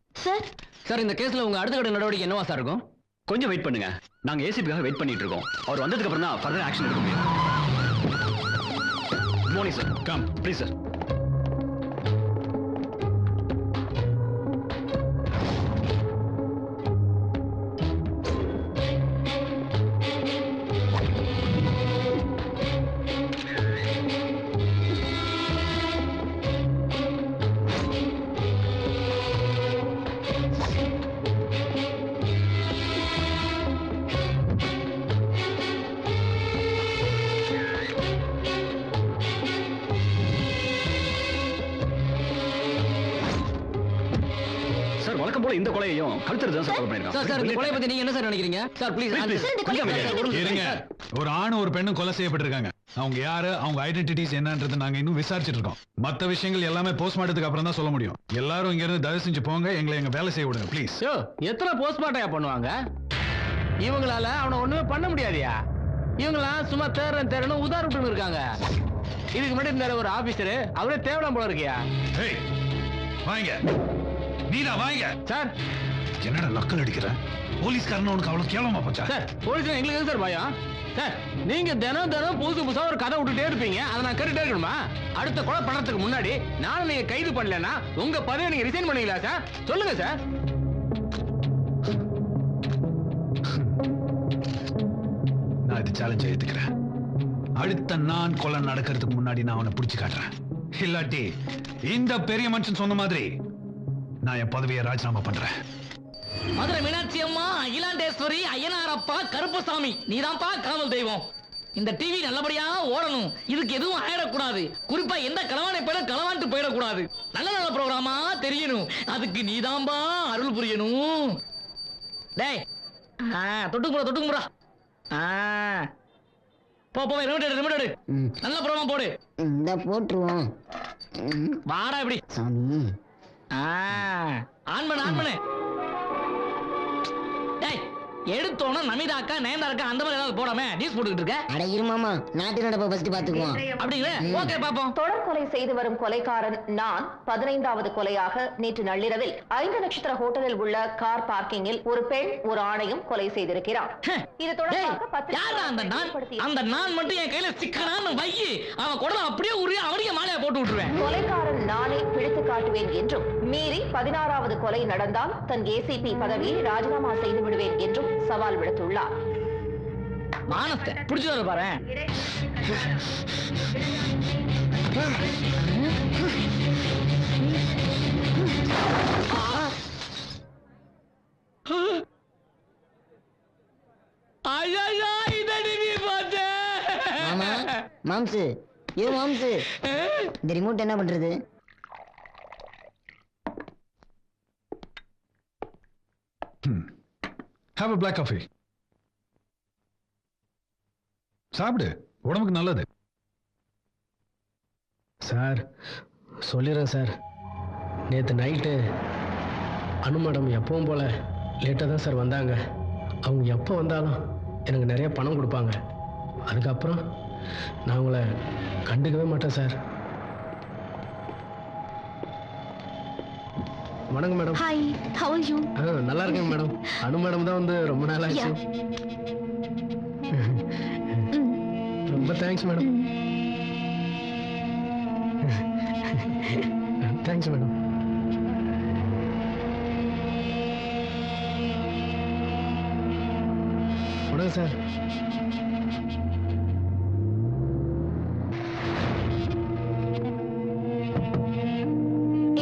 சார் இந்த கேஸ்ல உங்க அடுத்த கட்ட நடவடிக்கை என்னவா சார் இருக்கும்? கொஞ்சம் வெயிட் பண்ணுங்க. நாங்க ஏசிபிக்காக வெயிட் பண்ணிட்டு இருக்கோம். அவர் வந்ததுக்கு அப்புறம் தான் ஃபர்தர் ஆக்ஷன் எடுக்க முடியும். Good morning sir. Come please sir. வழக்கம் போல இந்த கொலையையும் கழுத்துறது தான் சார் பண்ணிருக்காங்க. சார் இந்த கொலையை பத்தி நீங்க என்ன சார் நினைக்கிறீங்க? சார் ப்ளீஸ் இருங்க. ஒரு ஆணும் ஒரு பெண்ணும் கொலை செய்யப்பட்டிருக்காங்க. அவங்க யாரு, அவங்க ஐடென்டிட்டிஸ் என்னன்றது நாங்க இன்னும் விசாரிச்சிட்டு இருக்கோம். மத்த விஷயங்கள் எல்லாமே போஸ்ட்மார்ட்டத்துக்கு அப்புறம் தான் சொல்ல முடியும். எல்லாரும் இங்க இருந்து தயவு செஞ்சு போங்க, எங்களை எங்க வேலை செய்ய விடுங்க ப்ளீஸ். எத்தனை போஸ்ட்மார்ட்டம் பண்ணுவாங்க? இவங்களால அவனை ஒண்ணுமே பண்ண முடியாதியா? இவங்களாம் சும்மா தேர்றன்னு உதாரணம் இருக்காங்க. இதுக்கு முன்னாடி இருந்தாரு ஒரு ஆபீசர், அவரே தேவலாம் போல இருக்கியா? வாங்க நீதா வாங்க. சார் என்னடா லக்கல் அடிக்கிற? போலீஸ்காரன் உனக்கு அவ்வளவு கேவலமா போச்சா? சார் போலீஸ் எங்களுக்கு எது சார் பயம்? சார் நீங்க தினம் புதுசா ஒரு கதை விட்டுட்டே இருப்பீங்க. அதை நான் கேட்டுட்டே இருக்கணுமா? அடுத்த கொலை பண்றதுக்கு முன்னாடி நானும் நீங்க கைது பண்ணலன்னா உங்க பதவியை நீங்க ரிசைன் பண்ணீங்களா சார்? சொல்லுங்க சார். நான் இது சேலஞ்ச் ஏத்துக்கிறேன். அடுத்த நான் கொலை நடக்கிறதுக்கு முன்னாடி நான் அவனை பிடிச்சு காட்டுறேன். இல்லாட்டி இந்த பெரிய மனுஷன் சொன்ன மாதிரி நான் என் பதவியை ராஜினாமா பண்றேன். மதுரை மீனாட்சி அம்மா, அகிலாண்டேஸ்வரி, ஐயனாரப்பா, கருப்பசாமி, நீதான்ப்பா காவல் தெய்வம். இந்த டிவி நல்லபடியா ஓடணும். இதுக்கு எதுவும் ஆயிடக்கூடாது. குறிப்பா எந்த களவானை பேர களவான்ட்டு போயிடக்கூடாது. நல்ல நல்ல ப்ரோக்ராமா தெரியணும். அதுக்கு நீதான்பா அருள் புரியணும். டேய் தொட்டுக்கு முடா. போ ரிமோட் நல்ல ப்ரோக்ராம் போடு. இந்த போட்டுருவோம். வாடா இப்படி சாமி. ஆன் பண்ணு. டேய் எடுத்தோன நமிதாக்கா நயன்தாரக்கா அந்த மாதிரி ஏதாவது போடாம நியூஸ் போட்டுக்கிட்டு இருக்க. அட இருமாமா, நாட்டு நடப்ப ஃபர்ஸ்ட் பாத்துக்குவோம். அப்படிங்களே? ஓகே பாப்போம். தொடர் கொலை செய்து வரும் கொலைக்காரன் நான் 15வது கொலையாக நேற்று நள்ளிரவில் 5 நட்சத்திர ஹோட்டலில் உள்ள கார் பார்க்கிங்கில் ஒரு பெண் ஒரு ஆணையும் கொலை செய்திருக்கிறார். இது தொடர்பாக அந்த நான் மட்டும் என் கையில சிக்கனான்னு வையி, அவன் குடல அப்படியே உரிய அவனிய மாலையை போட்டு விட்டுருவேன். கொலைக்காரன் நானே பிடித்து காட்டுவேன் என்றும் மீறி 16வது கொலை நடந்தால் தன் ஏசிபி பதவியை ராஜினாமா செய்து விடுவேன் என்றும் சவால் விடுத்துள்ளார். மானத்தை பிடிச்சு வர பாரு. மாம்சு, மாம்சு, இந்த ரிமோட் என்ன பண்றது? Have a black coffee. சாப்பிடு, உடம்புக்கு நல்லது. சார் சொல்லிடுறேன் சார், நேற்று நைட்டு அனு மேடம் எப்பவும் போல லேட்டாக தான் சார் வந்தாங்க. அவங்க எப்போ வந்தாலும் எனக்கு நிறைய பணம் கொடுப்பாங்க. அதுக்கப்புறம் நான் உங்களை கண்டுக்கவே மாட்டேன் சார். வணக்கம் madam. Hi, how are you? நல்லா இருக்கேன் மேடம். அனு மேடம் தான் வந்து ரொம்ப நாள் ஆச்சு. ரொம்ப தேங்க்ஸ் மேடம். Thanks madam. வணக்கம் சார்.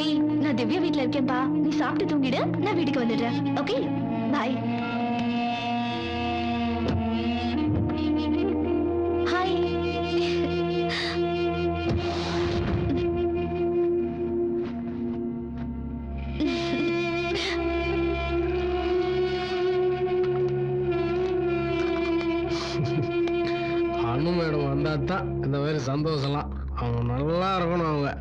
ஏய், நான் திவ்யா வீட்ல இருக்கேன்பா. நீ சாப்பிட்டு தூங்கிடு, நான் வீட்டுக்கு வந்துடுறேன். Okay, bye. Hi. Anu madam வந்தா தான் இந்த மாதிரி சந்தோஷம்லாம். அவங்க நல்லா இருக்கணும். அவங்க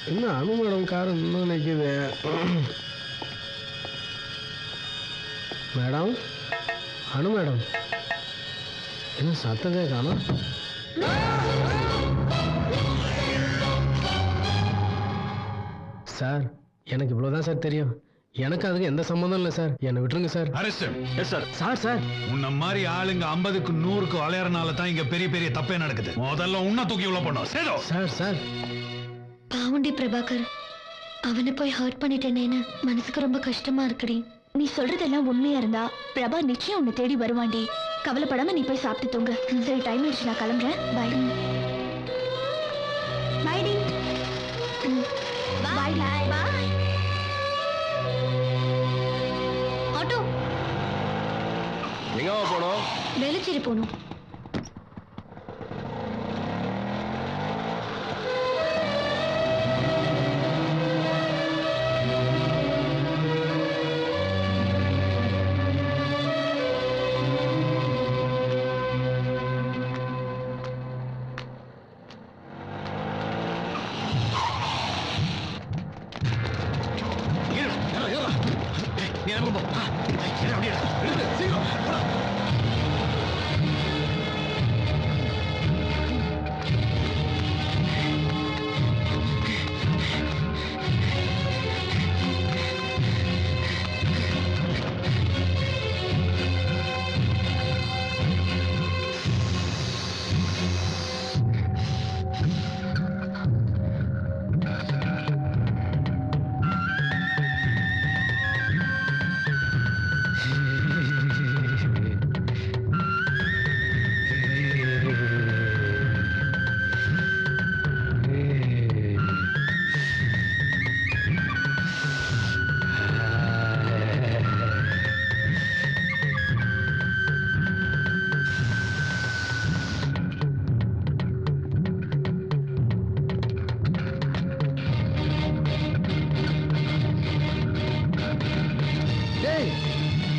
என்ன அனு மேடம் கார் இன்னும் நிற்குது? மேடம், அனு மேடம், என்ன சத்தமே காணோம்? சார், எனக்கு இவ்வளோதான் சார் தெரியும். எனக்கு அதுக்கு எந்த சம்மந்தம் இல்லை சார். என்னை விட்டுருங்க sir. Yes sir. Sir sir உன்ன மாதிரி ஆளுங்க 50க்கு 100க்கு அலையறனால தான் இங்க பெரிய பெரிய தப்பே நடக்குது. முதல்ல உன்னை தூக்கி உள்ள போனோம். சேதோ சார் சார் பாவுண்டி பிரபாகர், அவனை போய் ஹர்ட் பண்ணிட்டேனேன்னு மனசுக்கு ரொம்ப கஷ்டமா இருக்குடி. நீ சொல்றதெல்லாம் உண்மையா இருந்தா பிரபா நிச்சயம் உன்னை தேடி வருவாண்டி. கவலைப்படாம நீ போய் சாப்பிட்டு தூங்க. சரி, டைம் ஆயிடுச்சு, நான் கிளம்புறேன். பை. பை டி. Bye bye. ஆட்டோ. எங்க போனோம்? வேலுச்சேரி போகணும்.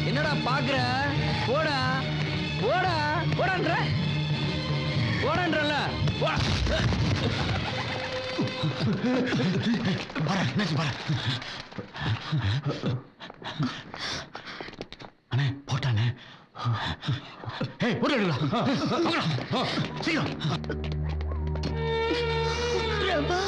என்னடா பாக்குற? போடா போடா போடான்ற போடான்றல அண்ணே போட்டானே. ஏய் போடா சீக்கிரம். பிரபா,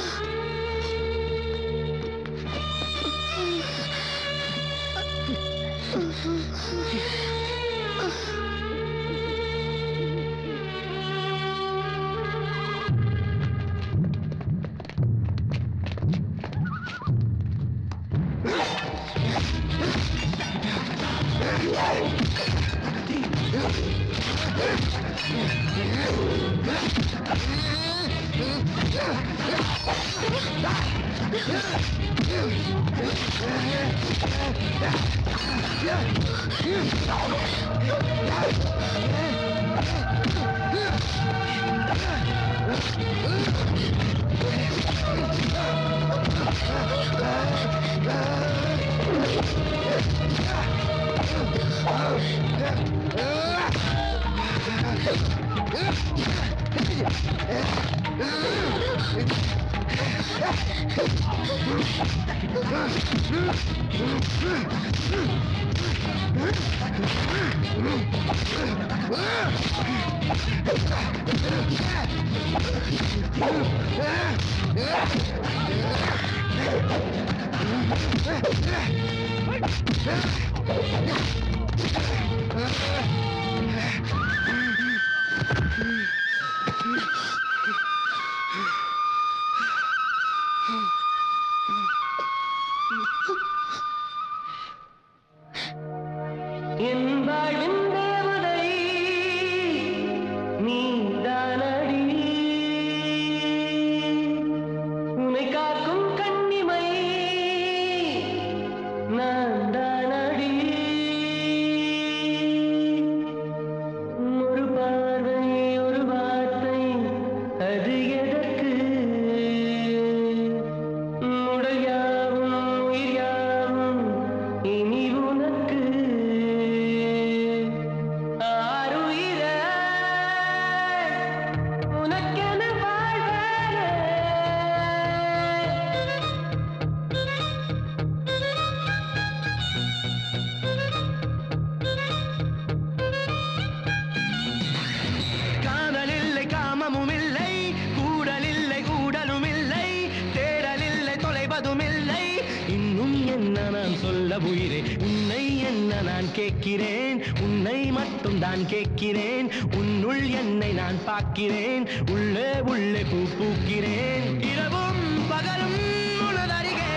கேட்கிறேன் உன்னை மட்டும் தான் கேட்கிறேன் உன்னுள் என்னை நான் பார்க்கிறேன் உள்ளே உள்ளே பூ பூக்கிறேன் இரவும் பகலும் உனதருகே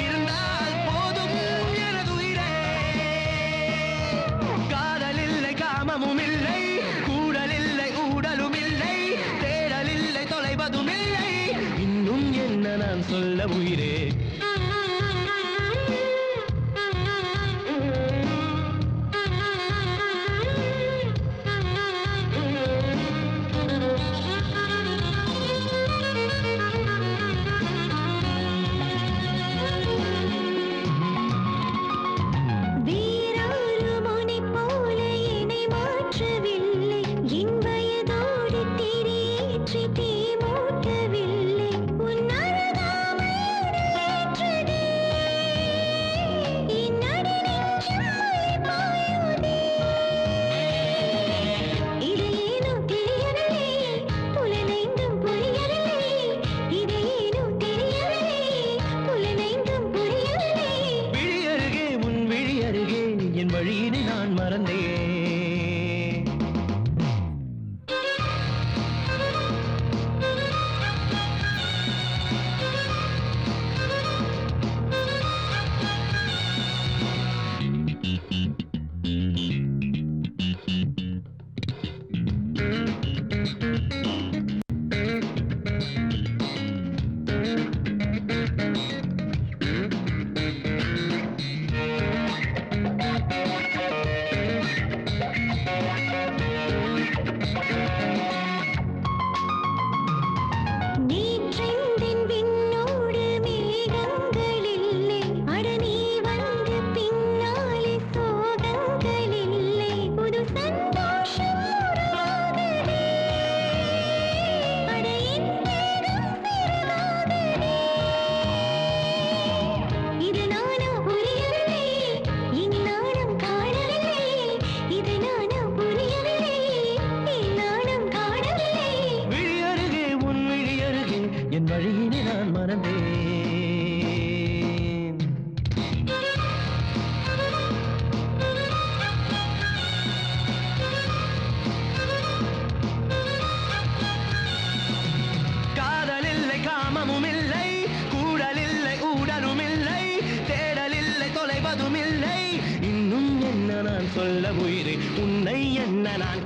இருந்தால் போதும் எனது உயிரே காதல் இல்லை காமமும் இல்லை கூடல் இல்லை ஊடலும் இல்லை தேடல் இல்லை தொலைவதும் இல்லை இன்னும் என்ன நான் சொல்ல உயிரே தீ மூட்டவில்லை உன் அருகாமையுடன்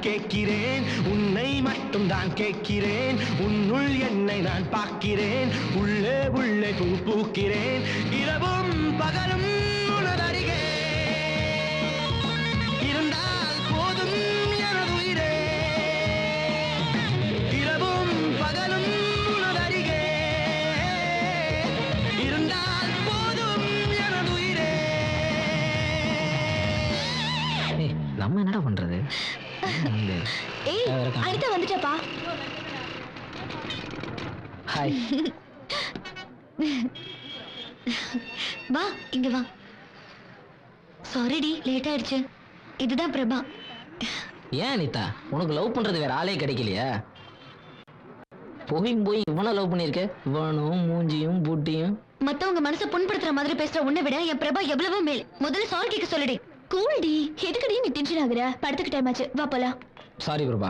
கேட்கிறேன், உன்னை மட்டும் தான் கேட்கிறேன். உன்னுள் என்னை நான் பார்க்கிறேன், உள்ளே உள்ளே பூ பூக்கிறேன். இரவும் பகலும் உனதருகே இருந்தால் போதும் எனது உயிரே. இரவும் பகலும் உனதருகே இருந்தால் போதும் எனது உயிரே. நம்ம என்னடா பண்றது? ஏய் அனிதா வந்துட்டாப்பா. ஹாய். வா இங்க வா. சாரிடி லேட் ஆயிடுச்சு. இதுதான் பிரபா. ஏன் அனிதா உனக்கு லவ் பண்றது வேற ஆளே கிடைக்கலையா? போய் இவனை லவ் பண்ணிருக்க. இவனும் மூஞ்சியும் பூட்டியும். மத்தவங்க மனசை புண்படுத்துற மாதிரி பேசுற உன்னை விட என் பிரபா எவ்வளவோ மேல். முதல்ல சாரி கேட்க சொல்லுடி. கூல்டி. எதுக்குடி நீ டென்ஷன் ஆகுற? படத்துக்கு டைம் ஆச்சு, வா போலாம். சாரி பிரபா.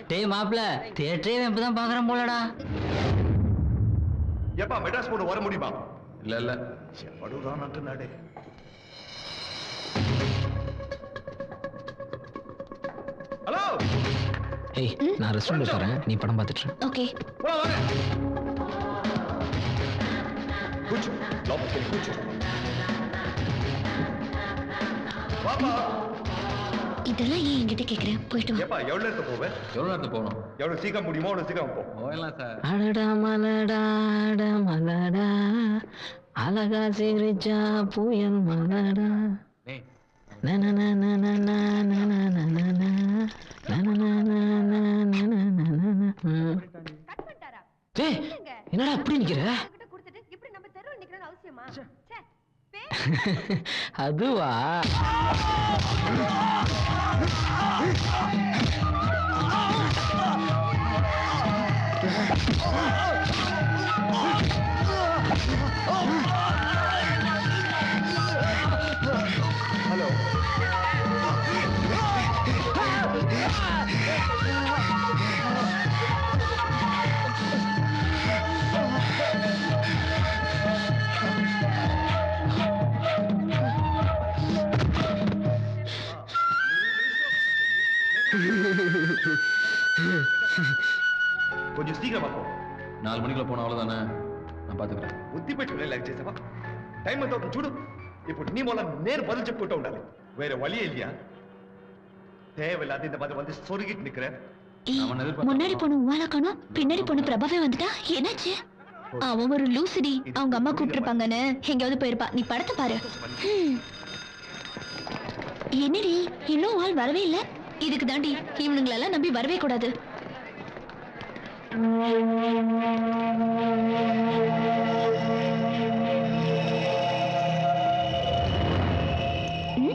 டேய் மாப்ள, தியேட்டரே இப்பதான் பாக்குறேன் போலடா. ஏப்பா மெட்ராஸ் போட வர முடியுமா? இல்ல படுதான் நாட்டு நாடே. ஹலோ. ஏய் நான் ரெஸ்டாரண்ட் வரேன், நீ படம் பார்த்துட்டு. ஓகே. வாங்க. குச்சு லாப்ஸ் குச்சு. பாப்பா. இதெல்லாம் ஏன் என்கிட்ட கேக்குறேன்? போயிட்டு வா. ஏப்பா எவ்வளவு நேரத்துக்கு போவே? எவ்வளவு நேரத்துக்கு போகணும்? எவ்வளவு சீக்கிரம் முடியுமோ அவ்வளவு சீக்கிரம் போ. போகலாம் சார். அடடா மலடா மலடா அழகா சிரிச்சா புயல் மலடா. என்னடா அப்படி நிக்கிற? அதுவா? ஹலோ. కొంచెం సీక్రమా పో. 4 మணிக்குள்ள போனா அவ்வளவுதானே, நான் பாத்துக்கிறேன். బుద్ధి పెట్టుకునే లైక్ చేసావా? టైం ఎంత అవుతుంది చూడు. ఇప్పుడు నీ మూల నేను బదులు చెప్పుకుంటూ ఉండాలి, వేరే వழியே இல்லையா? தேவையில்லாத இந்த மாதிரி வந்து சொருகிட்டு நிக்கிறேன். முன்னாடி பொண்ணு உமால காணோம், பின்னாடி பொண்ணு பிரபாவே வந்துட்டா. என்னாச்சு? அவன் ஒரு லூசுடி. அவங்க அம்மா கூப்பிட்டுருப்பாங்கன்னு எங்கேயாவது போயிருப்பா. நீ படத்தை பாரு. என்னடி இன்னும் ஆள் வரவே இல்லை? இதுக்கு தாண்டி இவனுங்களெல்லாம் நம்பி வரவே கூடாது.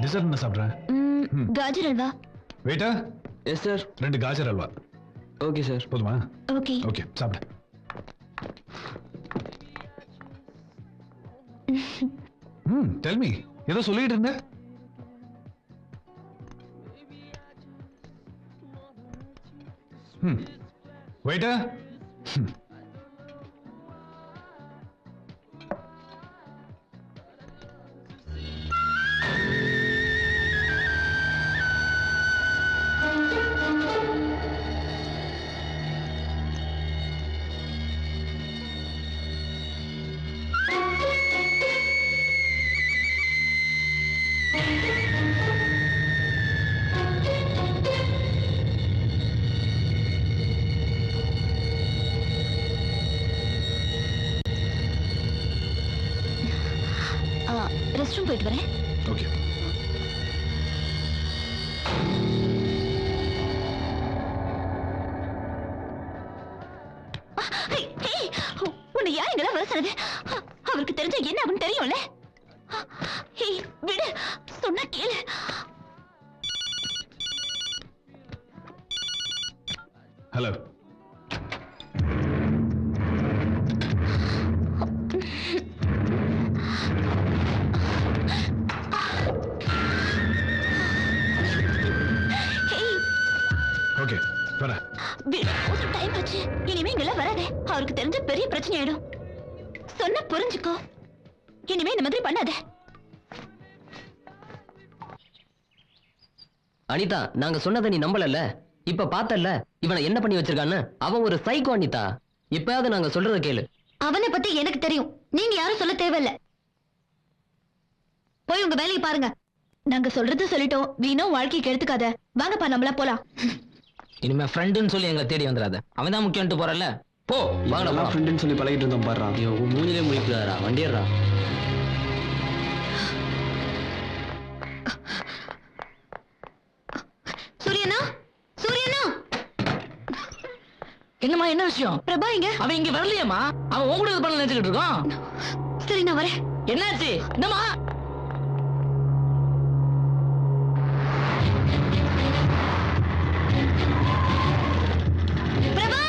டிசர்ட் என்ன சாப்பிடுற? காஜர் அல்வா. வெயிட்டா? Yes sir. 2 gajar halwa. Okay sir. போதுமா? ஓகே. ஓகே சாப்பிடு. டெல் மீ, ஏதோ சொல்லிட்டு இருந்த? வெயிட்டா? ரெஸ்ட் ரூம் போயிட்டு வரேன். ஓகே. உன்னை யார் இங்கெல்லாம் வர சொன்னது? அவருக்கு தெரிஞ்ச என்ன ஆகுன்னு தெரியும்ல. விடு, சொன்னா கேளு. ஹலோ. ஓகே வர. டைம் ஆச்சு. இனிமே இங்கெல்லாம் வராதே. அவருக்கு தெரிஞ்ச பெரிய பிரச்சனை ஆயிடும். சொன்ன புரிஞ்சுக்கோ. இனிமே இந்த மாதிரி பண்ணாத. அனிதா நாங்க சொன்னதை நீ நம்பலல்ல, இப்ப பார்த்தல்ல இவனை என்ன பண்ணி வச்சிருக்கான்னு. அவன் ஒரு சைக்கோ அனிதா. இப்பயாவது நாங்க சொல்றத கேளு. அவனை பத்தி எனக்கு தெரியும், நீங்க யாரும் சொல்ல தேவையில்ல. போய் உங்க வேலையை பாருங்க. நாங்க சொல்றது சொல்லிட்டோம், வீணும் வாழ்க்கைக்கு எடுத்துக்காத. வாங்கப்பா நம்மளா போலாம். இனிமே ஃப்ரெண்டுன்னு சொல்லி எங்களை தேடி வந்துடாத. அவன் தான் முக்கியம்ட்டு போறல. போ வாங்கடா. ஃப்ரெண்டுன்னு சொல்லி பழகிட்டு இருந்தோம் பாடுறா. மூஞ்சிலே முடிக்கிறாரா வண்டியறா. சூரியனா, சூரியனா. என்னம்மா என்ன விஷயம்? பிரபா இங்க. அவன் இங்க வரலையாமா? அவன் உன் கூட பண்ண நினைச்சுக்கிட்டு இருக்கான். சரி நான் வரேன். என்னாச்சு? என்னம்மா? பிரபா,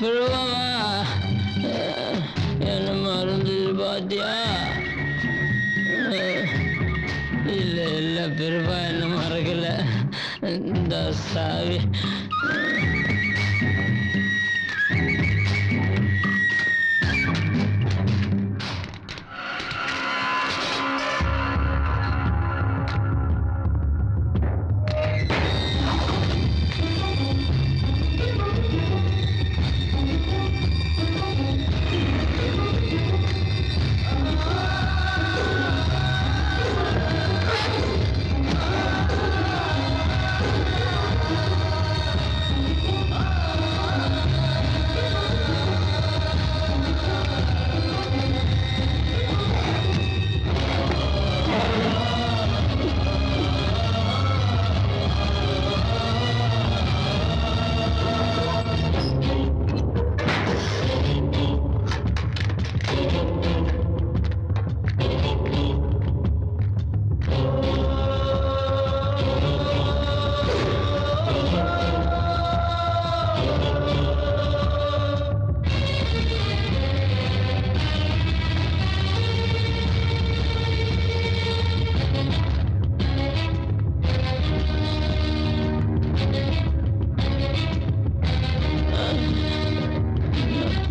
பிரபா. என்ன மருந்து பாத்தியா? இல்ல இல்ல பெருப்பா என்ன மறக்கல. இந்த சாவி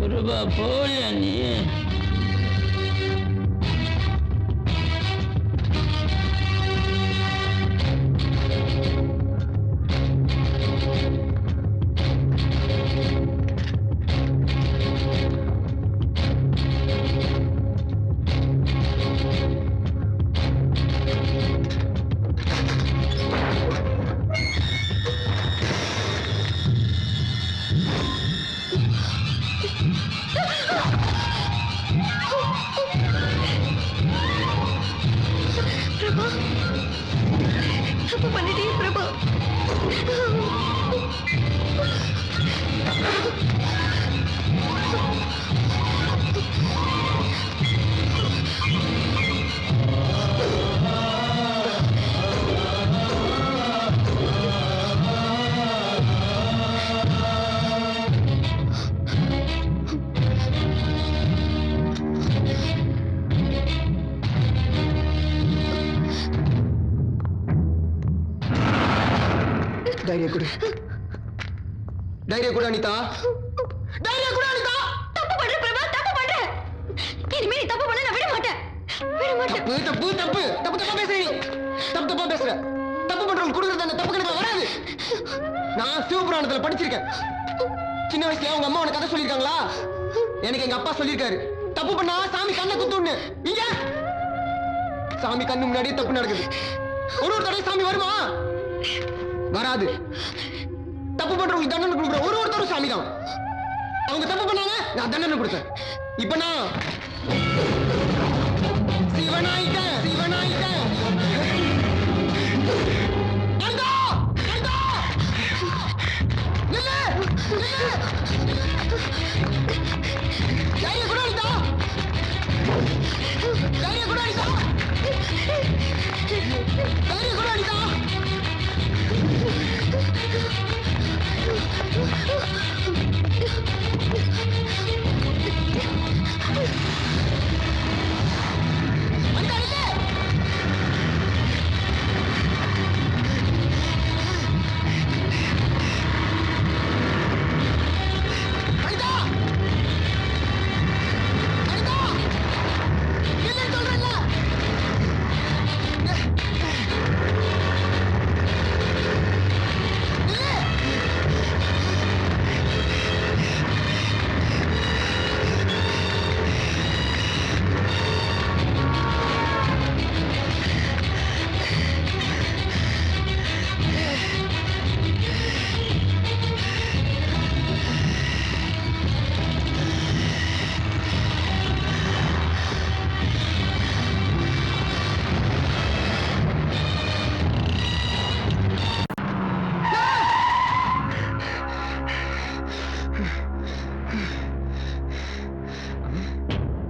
பெருப்பா போலியா நீ? பிரபா, தப்பு பண்ணிட்டே பிரபா. தைரிய கொடு, தைரிய கொடு அனிதா, தைரிய கொடு அனிதா. தப்பு பண்ற பிரபா, தப்பு பண்ற. இனிமே நீ தப்பு பண்ண நான் விட மாட்டேன், விட மாட்டேன். தப்பு தப்பு தப்பு தப்பு தப்பா பேசுற நீ. தப்பு தப்பா பேசுற. தப்பு பண்றவங்க கொடுக்கறது அந்த தப்பு கணக்கு வராது. நான் சிவபுராணத்துல படிச்சிருக்கேன். சின்ன வயசுல உங்க அம்மா உனக்கு கதை சொல்லிருக்காங்களா? எனக்கு எங்க அப்பா சொல்லிருக்காரு, தப்பு பண்ணா சாமி கண்ணை குத்துன்னு. இங்க சாமி கண்ணு முன்னாடியே தப்பு நடக்குது. ஒரு தடவை சாமி வருமா? வராது. தப்பு பண்றவங்களுக்கு தண்டனை கொடுக்குற ஒருத்தரும் சாமி தான். அவங்க தப்பு பண்ணாங்க, நான் தண்டனை கொடுத்தேன். இப்ப நான் சிவனாயிட்டேன்.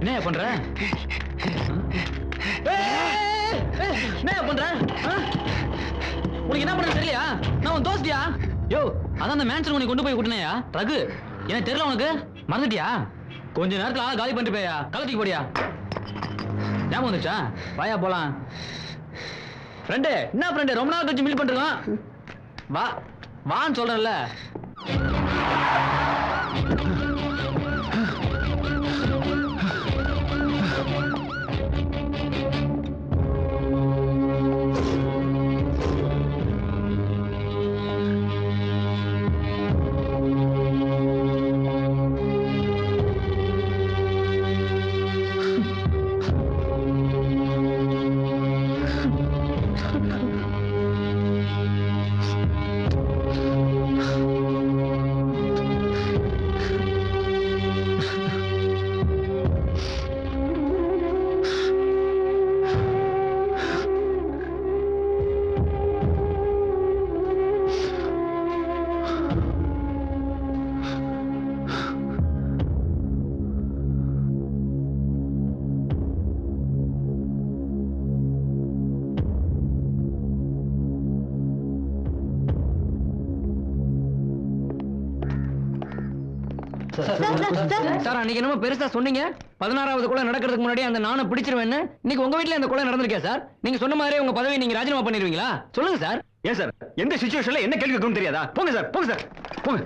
என்ன பண்ற? என்ன பண்ற? உனக்கு என்ன பண்ண தெரியலையா? நான் உன் தோஸ்தியா? யோ, அதான் அந்த மேன்ஷன் உனக்கு கொண்டு போய் விட்டுனையா ரகு. எனக்கு தெரியல உனக்கு? மறந்துட்டியா? கொஞ்ச நேரத்துல காலி பண்ணிட்டு போயா, கலத்திக்கு போடியா. ஞாபகம் வந்துச்சா? வாயா போலாம். ஃப்ரெண்டு, என்ன ஃப்ரெண்டு, ரொம்ப நாள் கழிச்சு மீட் பண்றோம். வா வான்னு சொல்றேன்ல. சார், அன்னைக்கு என்னமோ பெருசா சொன்னீங்க, 16வது கொலை நடக்கிறதுக்கு முன்னாடி அந்த நானை பிடிச்சிருவேன்னு. இன்னைக்கு உங்க வீட்டுல அந்த கொலை நடந்திருக்கே சார். நீங்க சொன்ன மாதிரி உங்க பதவியை நீங்க ராஜினாமா பண்ணிடுவீங்களா? சொல்லுங்க சார். ஏன் சார், எந்த சிச்சுவேஷன்ல என்ன கேள்வி கேட்கணும்னு தெரியாதா? போங்க சார், போங்க சார், போங்க.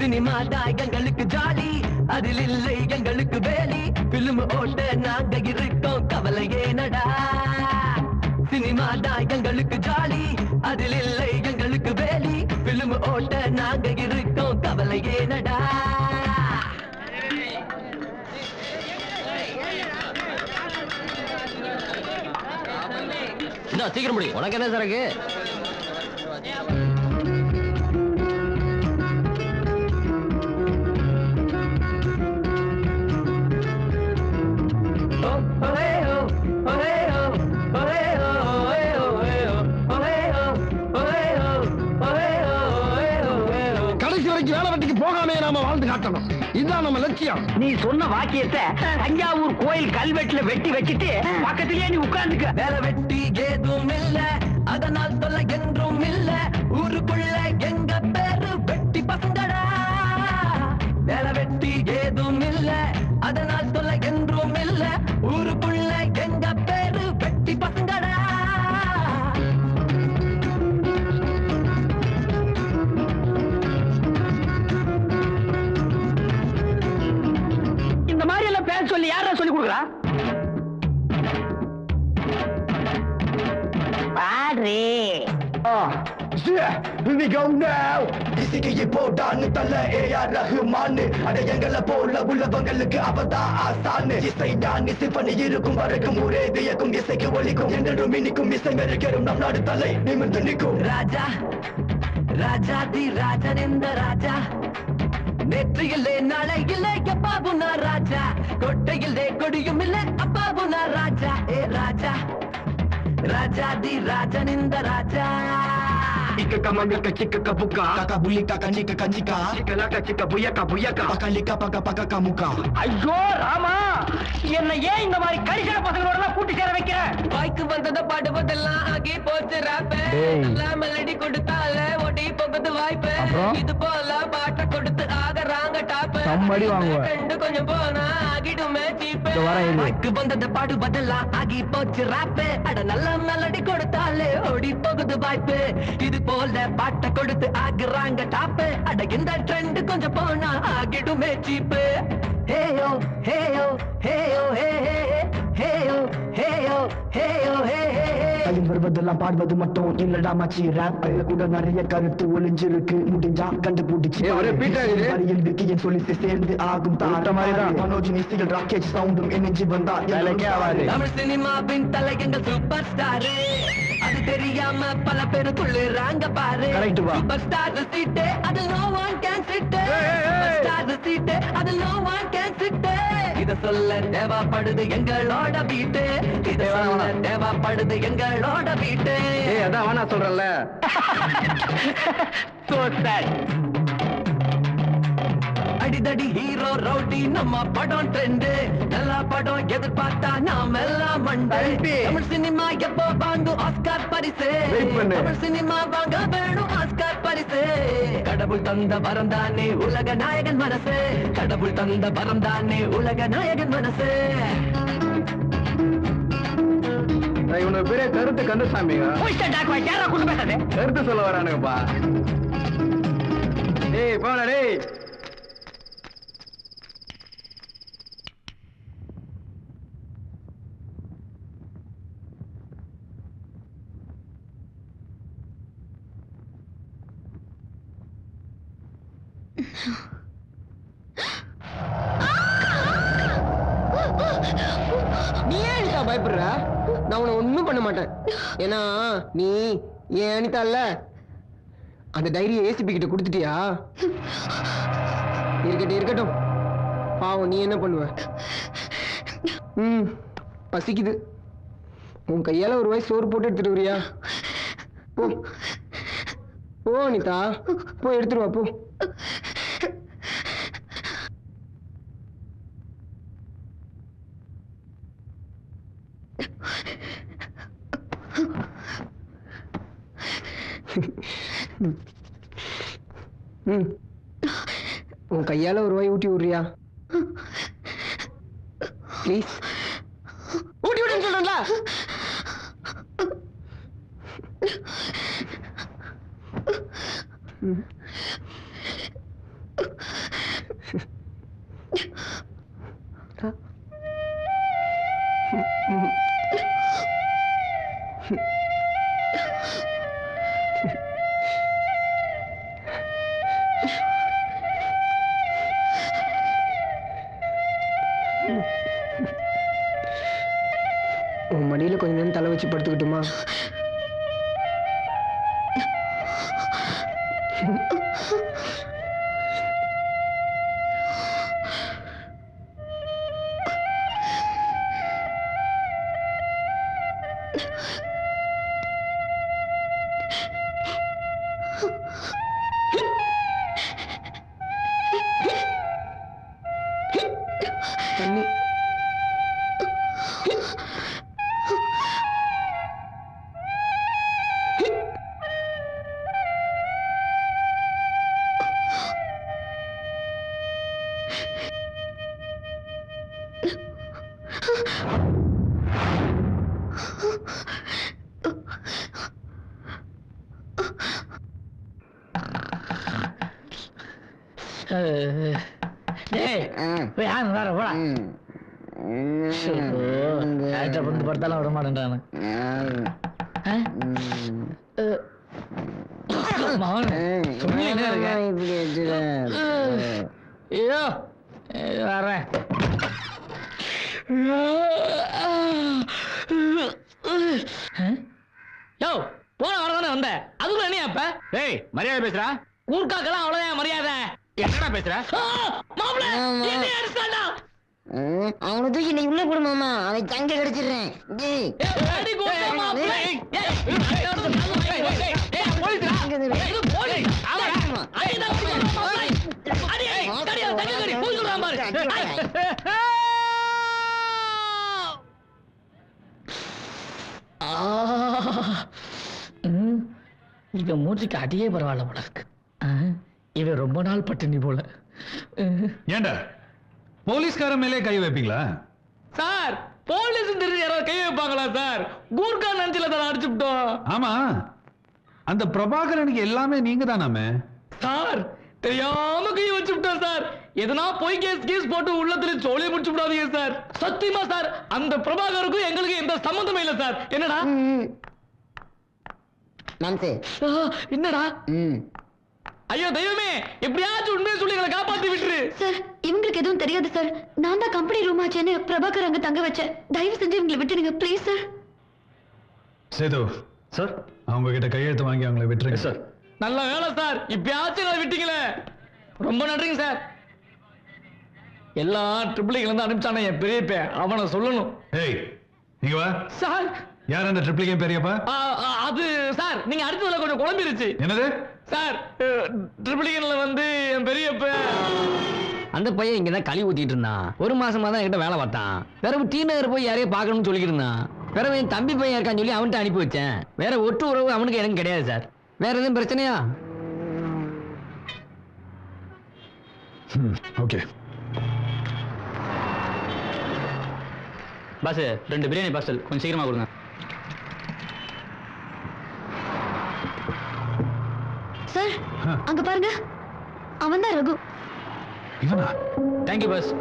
சினிமா தான் எங்களுக்கு ஜாலி அதில் இல்லை எங்களுக்கு வேலி பிலிம் ஓட்ட நாங்க இருக்கோம் கவலை ஏனடா சினிமா தான் எங்களுக்கு ஜாலி அதில் இல்லை எங்களுக்கு வேலி பிலிம் ஓட்ட நாங்க இருக்கோம் கவலை ஏனடா சீக்கிரம் முடியும் உனக்கு என்ன சரக்கு கடைசி வரைக்கும் வேலை வெட்டிக்கு போகாமே நாம வாழ்ந்து காட்டணும் இதுதான் நம்ம லட்சியம். நீ சொன்ன வாக்கியத்தை தஞ்சாவூர் கோயில் கல்வெட்டுல வெட்டி வச்சுட்டு பக்கத்திலேயே நீ உட்கார்ந்துக்க வேலை வெட்டி ஏதும் இல்ல அதனால் சொல்ல என்றும் இல்ல ஊருக்குள்ள எங்க பேரு வெட்டி பசங்கடா வேலை வெட்டி ஏதும் இல்ல அதனால் சொல்ல என்றும் இல்ல ஊருக்குள்ள எங்க பேரு வெட்டி பசங்கடா இந்த மாதிரி எல்லாம் பேச சொல்லி யாரா சொல்லி கொடுக்குறா பாரு இசைக்கு போட்டான்னு தள்ள ஏஆர் ரஹ்மான் அட எங்களை போல உள்ளவங்களுக்கு அவதான் ஆசான்னு இசை நான் இசை பண்ணி இருக்கும் வரைக்கும் ஒரே வியக்கும் இசைக்கு ஒலிக்கும் என்றும் இனிக்கும் இசை மெருகரும் நம் நாடு தலை நிமிர்ந்து நிற்கும் ராஜா ராஜாதி ராஜன் இந்த ராஜா நெற்றியிலே நாளை இல்லை அப்பாவுனா ராஜா கொட்டையிலே கொடியும் இல்லை அப்பாவுனா ராஜா ஏ ராஜா ராஜாதி ராஜன் இந்த ராஜா Ika mangaka chika kabuka Kaka bulika kanjika kanjika Chika laka chika buyaka buyaka Pakalika paka paka kamuka ஐயோ ராமா என்ன ஏன் இந்த மாதிரி கரிசன பசங்களோட எல்லாம் கூட்டி சேர வைக்கிற வாய்க்கு வந்தத பாடுவதெல்லாம் ஆகி போச்சு ராப்ப நல்லா மெலடி கொடுத்தால ஓடி போகுது வாய்ப்பு இது போல பாட்ட கொடுத்து ஆகறாங்க டாப் சம்மடி வாங்குவ ரெண்டு கொஞ்சம் போனா ஆகிடுமே சீப் வாய்க்கு வந்தத பாடுவதெல்லாம் ஆகி போச்சு ராப்ப அட நல்ல மெலடி கொடுத்தாலே ஓடி போகுது வாய்ப்பு இது போல பாட்ட கொடுத்து ஆகுறாங்க டாப் அட இந்த ட்ரெண்ட் கொஞ்சம் போனா ஆகிடுமே சீப் ஹேயோ ஹேயோ ஹேயோ ஹே ஹேயோ ஹேயோ ஹேயோ ஹே கையில் வருவதெல்லாம் பாடுவது மட்டும் இல்லடா மச்சி ரேப் கூட நிறைய கருத்து ஒளிஞ்சிருக்கு முடிஞ்சா கண்டுபிடிச்சு வரியில் விக்கியன் சொல்லி சேர்ந்து ஆகும் தாரமாரிதான் மனோஜ் இசையில் ராக்கெட் சவுண்டும் இணைஞ்சு வந்தா தமிழ் சினிமாவின் தலையங்கள் சூப்பர் ஸ்டார் அது தெரியாம பல பேரு துள்ளுறாங்க பாரு சூப்பர் ஸ்டார் சீட்டு அது no one can sit super star seat அது நோ ஒன் கேன் சிட் இத சொல்ல தேவைப்படுது எங்களோட வீட்டு இத சொல்ல தேவைப்படுது எங்களோட வீட்டு அதான் வேணா சொல்றேன்ல so sad அடிதடி ஹீரோ ரவுடி நம்ம படம் ட்ரெண்ட் நல்ல படம் எதிர்பார்த்தா நாம எல்லாம் மண்டை தமிழ் சினிமா எப்போ வாங்கும் ஆஸ்கார் பரிசு தமிழ் சினிமா வாங்க வேணும் ஆஸ்கார் பரிசு கடவுள் தந்த வரம் தானே உலக நாயகன் மனசு கடவுள் தந்த வரம் தானே உலக நாயகன் மனசு இவனுக்கு பெரிய கருத்து கந்தசாமிங்க கருத்து சொல்ல வரானுங்கப்பா டேய் போடா டேய் நீ ஏன் அனிதா பயப்படுற நான் உன்னை ஒன்னும் பண்ண மாட்டேன் ஏன்னா நீ ஏன் அனிதா இல்ல அந்த டைரியை ஏசிபி கிட்ட கொடுத்துட்டியா இருக்கட்டும் இருக்கட்டும் பாவம் நீ என்ன பண்ணுவ பசிக்குது உன் கையால ஒரு வாய் சோறு போட்டு எடுத்துட்டு வரியா போ போ அனிதா போய் எடுத்துட்டு வா போ உன் கையால ஒரு வாய் ஊட்டி விடுறியா ப்ளீஸ் ஊட்டி விடுன்னு சொல்றேன்ல உன் மடியில கொஞ்ச நேரம் தலை வச்சு படுத்துக்கிட்டுமா? தண்ணி போய் ஆன் வேற போடா. வந்து படுத்தாலும் விட மாட்டேன்றானு. ஐயோ வரேன். யோ போன வாரம் தானே வந்த, அதுக்குள்ள நீ அப்ப ஏய் மரியாதை பேசுறா. கூர்க்காக்கெல்லாம் அவ்வளவுதான் மரியாதை. என்னடா பேசுற? மாப்பிள்ளை என்ன அடிச்சாண்டா? அவனை தூக்கி நீ உள்ள போடு மாமா, அவன் தங்க கிடைச்சிடுறேன். அடி கோட்டை மாப்பிள்ளை. இவன் மூச்சுக்கு அடியே பரவாயில்ல போல இருக்கு. இவன் ரொம்ப நாள் பட்டினி போல. ஏண்டா போலீஸ்கார மேலே கை வைப்பீங்களா? சார் போலீஸ் தெரிஞ்சு யாராவது கை வைப்பாங்களா சார்? கூர்கா நஞ்சில தான் அடிச்சுட்டோம். ஆமா, அந்த பிரபாகரனுக்கு எல்லாமே நீங்க தானாமே. சார் தெரியாம கை வச்சுட்டோம் சார். எதனா போய் கேஸ் போட்டு உள்ளத்துல சோழியை முடிச்சு விடாதீங்க சார். சத்தியமா சார் அந்த பிரபாகருக்கும் எங்களுக்கு எந்த சம்பந்தமே இல்ல சார். என்னடா என்னடா? ஐயோ தெய்வமே, எப்படியாச்சும் உண்மையை சொல்லி எங்களை காப்பாத்தி விட்டுரு சார். இவங்களுக்கு எதுவும் தெரியாது சார். நான் தான் கம்பெனி ரூம் ஆச்சேன்னு பிரபாகர் அங்க தங்க வச்சேன். தயவு செஞ்சு இவங்களை விட்டுடுங்க ப்ளீஸ் சார். சேது சார் அவங்க கிட்ட கையெழுத்து வாங்கி அவங்களை விட்டுருங்க சார். நல்ல வேலை சார், இப்பயாச்சும் எங்களை விட்டீங்களே, ரொம்ப நன்றிங்க சார். எல்லா ட்ரிபிளிகள் இருந்து அனுப்பிச்சானே என் பெரியப்ப, அவனை சொல்லணும். ஏய் நீங்க வா சார். யார் அந்த ட்ரிப்ளிகேம் பெரியப்பா? அது சார் நீங்க அடுத்ததுல கொஞ்சம் குழம்பிருச்சு. என்னது சார்? ட்ரிபிளிகன்ல வந்து என் பெரியப்ப அந்த பையன் இங்கதான் களி ஊத்திட்டு இருந்தான். ஒரு மாசமா தான் என்கிட்ட வேலை பார்த்தான். பிறகு டி நகர் போய் யாரையும் பார்க்கணும்னு சொல்லிட்டு இருந்தான். பிறகு என் தம்பி பையன் இருக்கான்னு சொல்லி அவன்கிட்ட அனுப்பி வச்சேன். வேற ஒட்டு உறவு அவனுக்கு எனக்கு கிடையாது சார். வேற எதுவும் பிரச்சனையா? ஓகே பாஸ் 2 பிரியாணி பார்சல் கொஞ்சம் சீக்கிரமா கொடுங்க. சார் அங்க பாருங்க, அவன் தான் ரகு. இவனா? Thank you boss.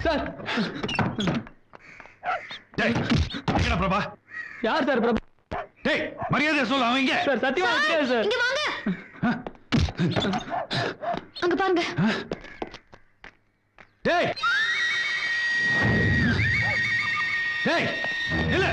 சார். டேய் எங்கடா பிரபா? யார் சார் பிரபா? டேய் மரியாதை சொல்ல, அவன் இங்க. சார் சத்தியமா தெரியாது சார். இங்க வாங்க. அங்க பாருங்க. டேய் டேய் இல்ல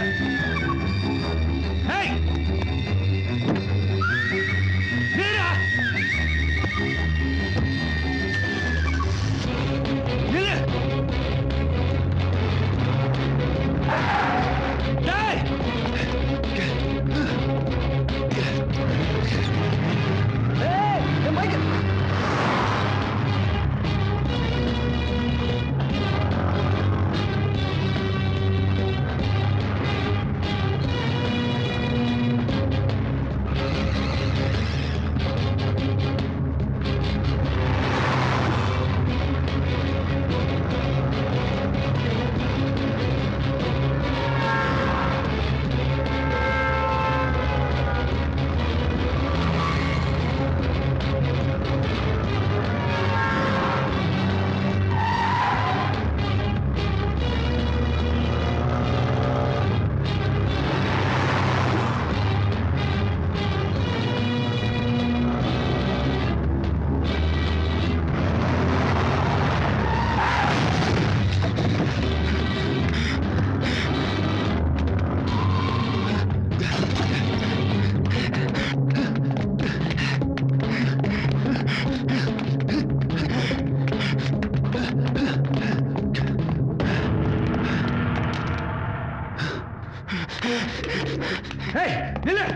ஏய் நில்லு.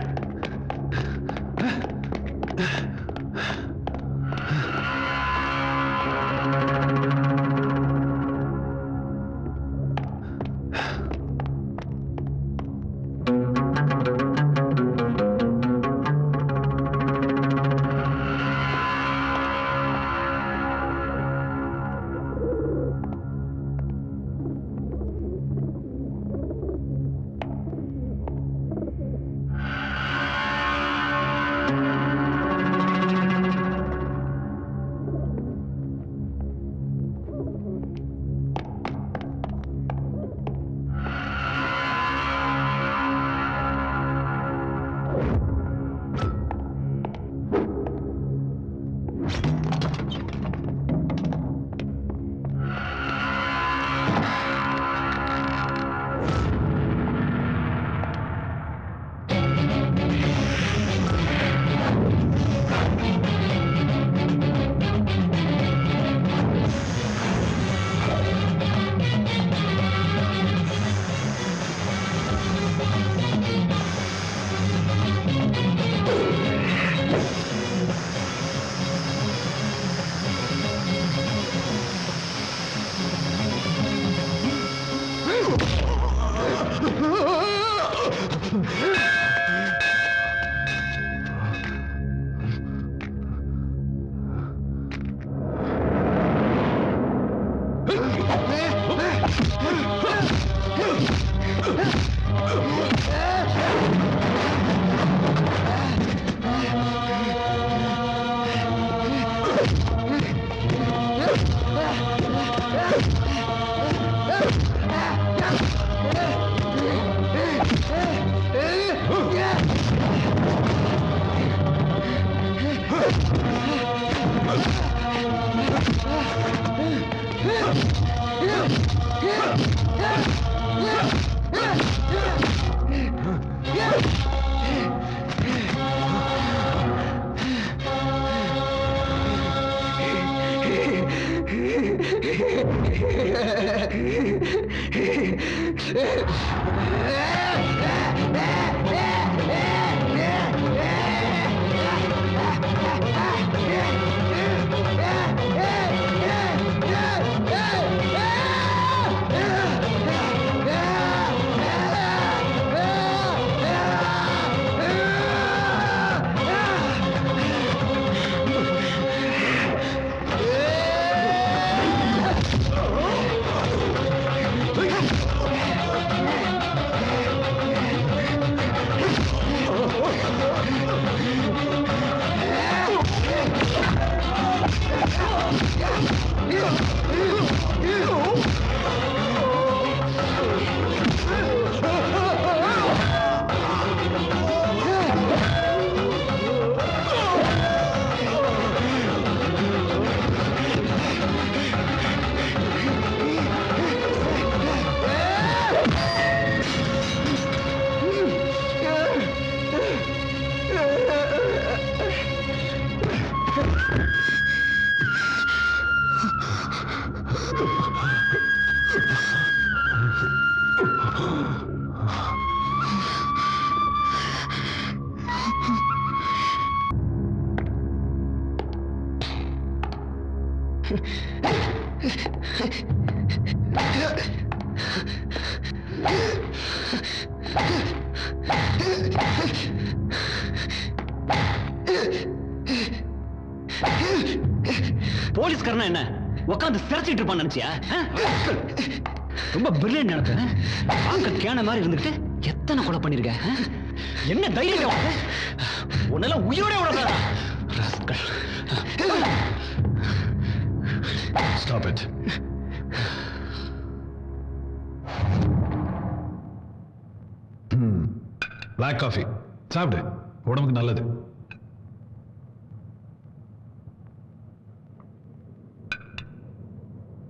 போலீஸ்காரனா என்ன உட்காந்து சிரச்சிட்டு இருப்பான்னு நினைச்சியா? ரொம்ப பிரில்லியன்ட் நினைப்பேன். பார்க்க கேன மாதிரி இருந்துட்டு எத்தனை கொலை பண்ணிருக்க? என்ன தைரியம்? உன்னெல்லாம் உயிரோட விடக்கூடாதா? Stop it. Black coffee. சாப்பிடு, உடம்புக்கு நல்லது.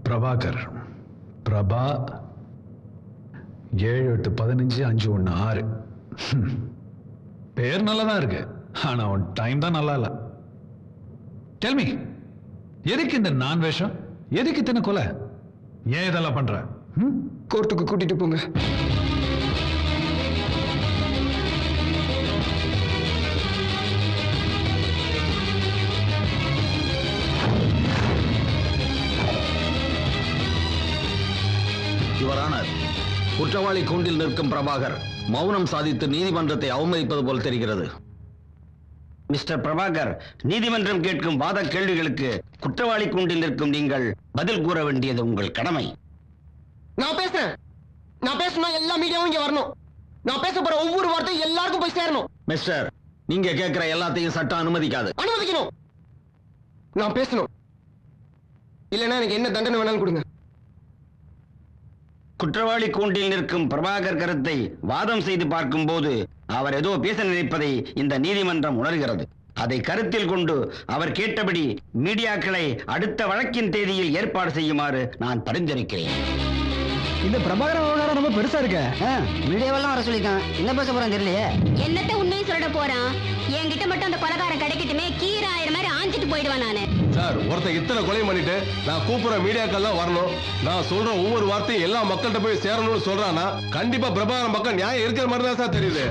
பிரபாகர், பிரபா 7-8-15-5-1-6. பேர் நல்லதான் இருக்கு, ஆனா உன் டைம் தான் நல்லா இல்ல. Tell me, எதுக்கு இந்த நான் வேஷம்? எதுக்கு இத்தனை கொலை? ஏன் இதெல்லாம் பண்ற? கோர்ட்டுக்கு கூட்டிட்டு போங்க. குற்றவாளி கூண்டில் நிற்கும் பிரபாகர் மௌனம் சாதித்து நீதிமன்றத்தை அவமதிப்பது போல் தெரிகிறது. மிஸ்டர் பிரபாகர், நீதிமன்றம் கேட்கும் வாத கேள்விகளுக்கு குற்றவாளி கூண்டில் நிற்கும் நீங்கள் பதில் கூற வேண்டியது உங்கள் கடமை. நான் பேசுறேன். நான் பேசணும்னா எல்லா மீடியாவும் இங்க வரணும். நான் பேச போற ஒவ்வொரு வார்த்தையும் எல்லாருக்கும் போய் சேரணும். மிஸ்டர், நீங்க கேட்கிற எல்லாத்தையும் சட்டம் அனுமதிக்காது. அனுமதிக்கணும். நான் பேசணும். இல்லைன்னா எனக்கு என்ன தண்டனை வேணாலும் கொடுங்க. குற்றவாளி கூண்டில் நிற்கும் பிரபாகர் கருத்தை வாதம் செய்து பார்க்கும் போது அவர் ஏதோ பேச நினைப்பதை இந்த நீதிமன்றம் உணர்கிறது. அதை கருத்தில் கொண்டு அவர் கேட்டபடி மீடியாக்களை அடுத்த வழக்கின் தேதியில் ஏற்பாடு செய்யுமாறு நான் பரிந்துரைக்கிறேன். இந்த பிரபாகரன் விவகாரம் ரொம்ப பெருசா இருக்க. மீடியாவெல்லாம் வர சொல்லிருக்கான். என்ன பேச போறான் தெரியலையே. என்னத்த உண்மையை சொல்ல போறான்? என்கிட்ட மட்டும் அந்த கொலைகாரன் கிடைக்கட்டுமே, கீராயிரம் மாதிரி ஆஞ்சிட்டு போயிடுவேன் நானு. சார், ஒருத்தன் இத்தனை கொலை பண்ணிட்டு நான் கூப்பிடுற மீடியாக்கள்லாம் வரணும், நான் சொல்ற ஒவ்வொரு வார்த்தையும் எல்லா மக்கள்கிட்ட போய் சேரணும்னு சொல்றானா கண்டிப்பா பிரபாகரன் மக்கள் நியாயம் இருக்கிற மாதிரி தான் சார் தெரியுது.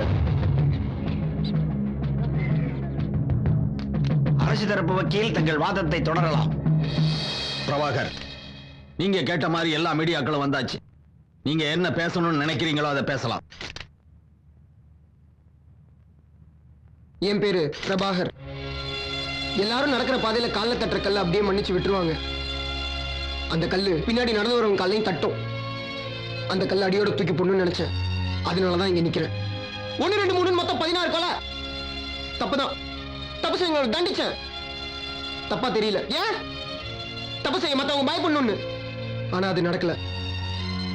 அரசு தரப்பு வக்கீல் தங்கள் வாதத்தை தொடரலாம். பிரபாகர், நீங்க கேட்ட மாதிரி எல்லா மீடியாக்களும் வந்தாச்சு. நீங்க என்ன பேசணும்னு நினைக்கிறீங்களோ அதை பேசலாம். என் பேரு பிரபாகர். எல்லாரும் நடக்கிற பாதையில கால்ல தட்டுற கல்ல அப்படியே மன்னிச்சு விட்டுருவாங்க. அந்த கல்லு பின்னாடி நடந்து வரவங்க காலையும் தட்டும். அந்த கல்ல அடியோட தூக்கி போடணும்னு நினைச்சேன். அதனாலதான் இங்க நிக்கிறேன். 1, 2, 3 மொத்தம் 16 கொலை. தப்புதான். தப்பு செய்ய தண்டிச்சேன். தப்பா தெரியல. ஏன் தப்பு செய்ய மத்தவங்க பயப்படணும்னு. ஆனா அது நடக்கல.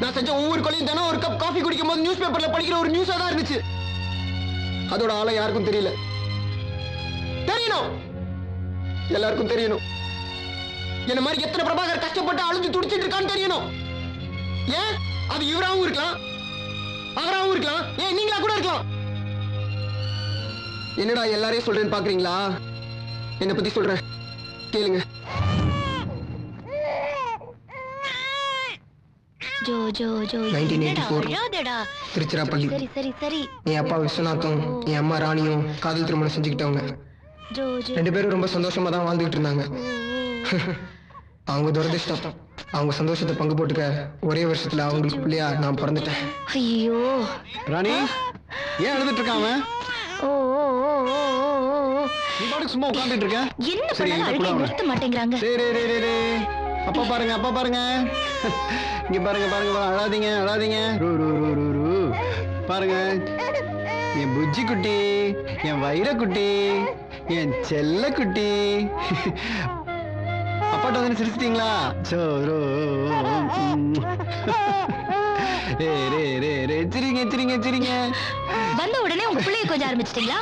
நான் செஞ்ச ஒவ்வொரு கொலையும் தினம் ஒரு கப் காஃபி குடிக்கும் போது நியூஸ் பேப்பர்ல படிக்கிற ஒரு நியூஸா தான் இருந்துச்சு. அதோட ஆளை யாருக்கும் தெரியல. தெரியணும். எல்லாருக்கும் தெரியணும். என்ன மாதிரி எத்தனை பிரபாகர் கஷ்டப்பட்டு அழுது துடிச்சிட்டு இருக்கான்னு தெரியணும். ஏன் அது இவராவும் இருக்கலாம், அவராவும் இருக்கலாம், ஏன் நீங்களா கூட இருக்கலாம். என்னடா எல்லாரையும் சொல்றேன்னு பாக்குறீங்களா? என்ன பத்தி சொல்றேன் கேளுங்க. Joe Joe Joe 1984 Tiruchirappalli. சரி சரி சரி. என் அப்பா விஸ்வநாத்தும் என் அம்மா ராணியும் காதல் திருமணம் செஞ்சுக்கிட்டவங்க. ஜோ ஜோ 2 பேரும் ரொம்ப சந்தோஷமா தான் வாழ்ந்துகிட்டு இருந்தாங்க. அவங்க துரதிர்ஷ்டம். அவங்க சந்தோஷத்தை பங்கு போட்டுக்க ஒரே வருஷத்துல அவங்களுக்கு பிள்ளையா நான் பிறந்துட்டேன். ஐயோ ராணி, ஏன் அழுதுட்டு இருக்காம? ஓ ஓ ஓ ஓ ஓ. நீ பாட்டுக்கு சும்மா உட்கார்ந்துட்டு இருக்க. என்ன பண்ணாலும் அழுகை நிறுத்த மாட்டேங்கிறாங்க. அப்பா பாருங்க, அப்பா பாருங்க. இங்க பாருங்க, பாருங்க, அழாதீங்க, அழாதீங்க. ரூ ரூ ரூ ரூ ரூ. பாருங்க, என் புஜ்ஜி குட்டி, என் வைர குட்டி, என் செல்ல குட்டி. அப்பாட்ட வந்து சிரிச்சிட்டீங்களா? சிரிங்க சிரிங்க சிரிங்க. வந்த உடனே உங்க பிள்ளைய கொஞ்சம் ஆரம்பிச்சிட்டீங்களா?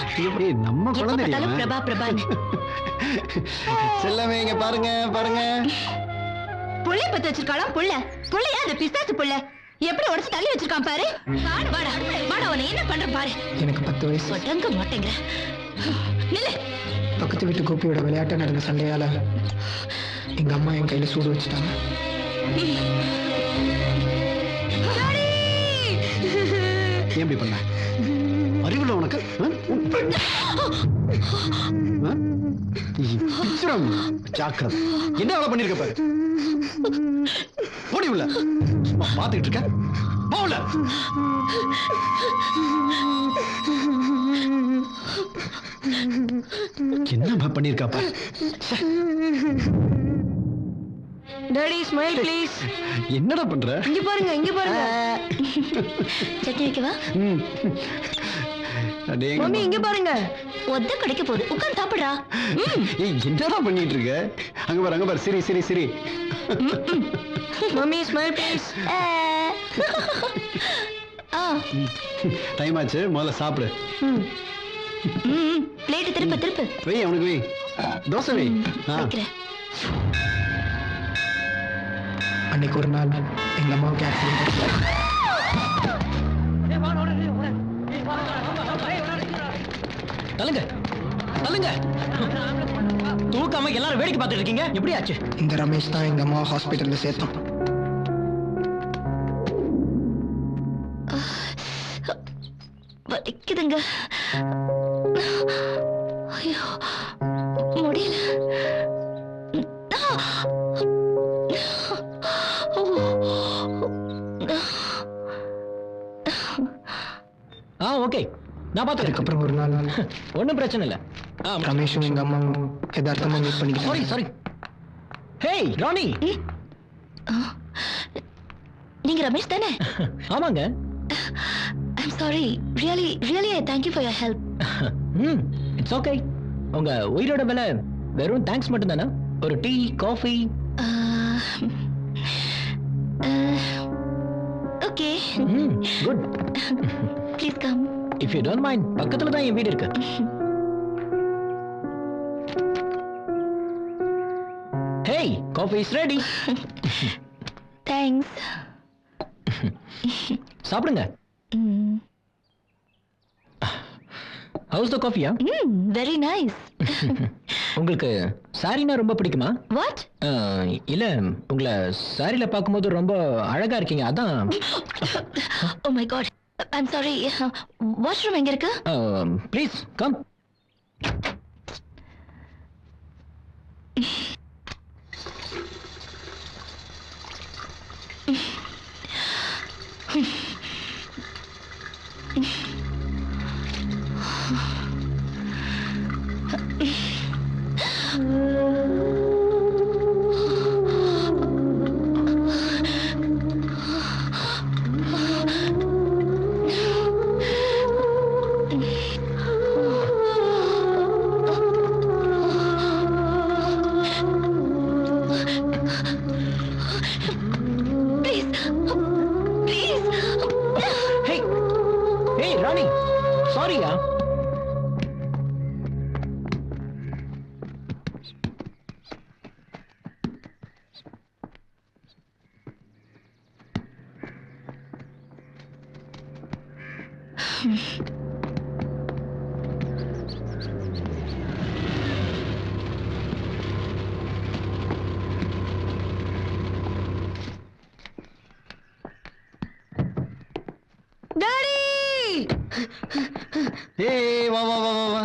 நம்ம குழந்தை பிரபா பிரபா. செல்லமே, இங்க பாருங்க பாருங்க. புள்ளை பத்து வச்சிருக்காளாம். புள்ளையா அந்த பிசாசு புள்ள எப்படி உடச்சு தள்ளி வச்சிருக்கான் பாரு. வாடா வாடா, உன்னை என்ன பண்ற பாரு. எனக்கு 10 வயசு. ஒட்டங்க மாட்டேங்கிற. நில்லு. பக்கத்து வீட்டு கோப்பியோட விளையாட்ட நடந்த சண்டையால எங்க அம்மா என் கையில சூடு வச்சுட்டாங்க. ஏன் இப்படி பண்ண? அறிவுல உனக்கு ஜாக்கிரதை. என்ன வேலை பண்ணிருக்க பாரு. ஓடி உள்ள. சும்மா பாத்துக்கிட்டு இருக்க. போல. என்ன பண்ணிருக்கா பாரு. Daddy smile please. என்னடா பண்ற? இங்க பாருங்க, இங்க பாருங்க. சட்னி வைக்கவா? மம்மி இங்க பாருங்க. ஒத்த கிடைக்க போகுது. உட்கார்ந்து சாப்பிடுறா. ஏய், என்னடா பண்ணிட்டு இருக்க? அங்க பாரு, அங்க பாரு. சரி சரி சரி. Mummy smile please. டைம் ஆச்சு, முதல்ல சாப்பிடு. பிளேட் திருப்ப திருப்ப. வை, அவனுக்கு வை. தோசை வை. வைக்கிறேன். அன்னைக்கு ஒரு நாள் எங்க அம்மாவுக்கு ஆக்சிடென்ட். தள்ளுங்க தள்ளுங்க. தூக்காம எல்லாரும் வேடிக்கை பார்த்துட்டு இருக்கீங்க. எப்படி ஆச்சு? இந்த ரமேஷ் தான் எங்க அம்மா ஹாஸ்பிட்டல்ல சேர்த்தோம். வலிக்குதுங்க. ஐயோ முடியல. நான் பார்த்துக்கிறேன். அதுக்கப்புறம் ஒரு நாள் ஒன்றும் பிரச்சனை இல்லை. ரமேஷும் எங்க அம்மாவும் யதார்த்தமா மீட் பண்ணிக்கிட்டாங்க. சாரி. ஹேய் ராணி. நீங்க ரமேஷ் தானே? ஆமாங்க. I'm sorry. Really I thank you for your help. It's okay. உங்க உயிரோட விலை வெறும் தேங்க்ஸ் மட்டும் தானே? ஒரு tea coffee? Okay. Good. Please come. If you don't mind, பக்கத்துல தான் என் வீடு இருக்கு. Hey, coffee is ready. Thanks. சாப்பிடுங்க. How's the coffee? Very nice. உங்களுக்கு சாரினா ரொம்ப பிடிக்குமா? What? இல்ல உங்களை சாரில பாக்கும்போது ரொம்ப அழகா இருக்கீங்க அதான். Oh my god. I'm sorry. Washroom எங்க இருக்கு? Please come. Hey, Ronnie. Sorry, yaar. ஏய் வா வா வா வா வா.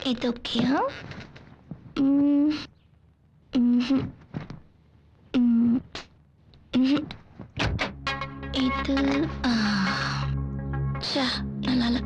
Itu okay, huh? Itu Cah, nalala.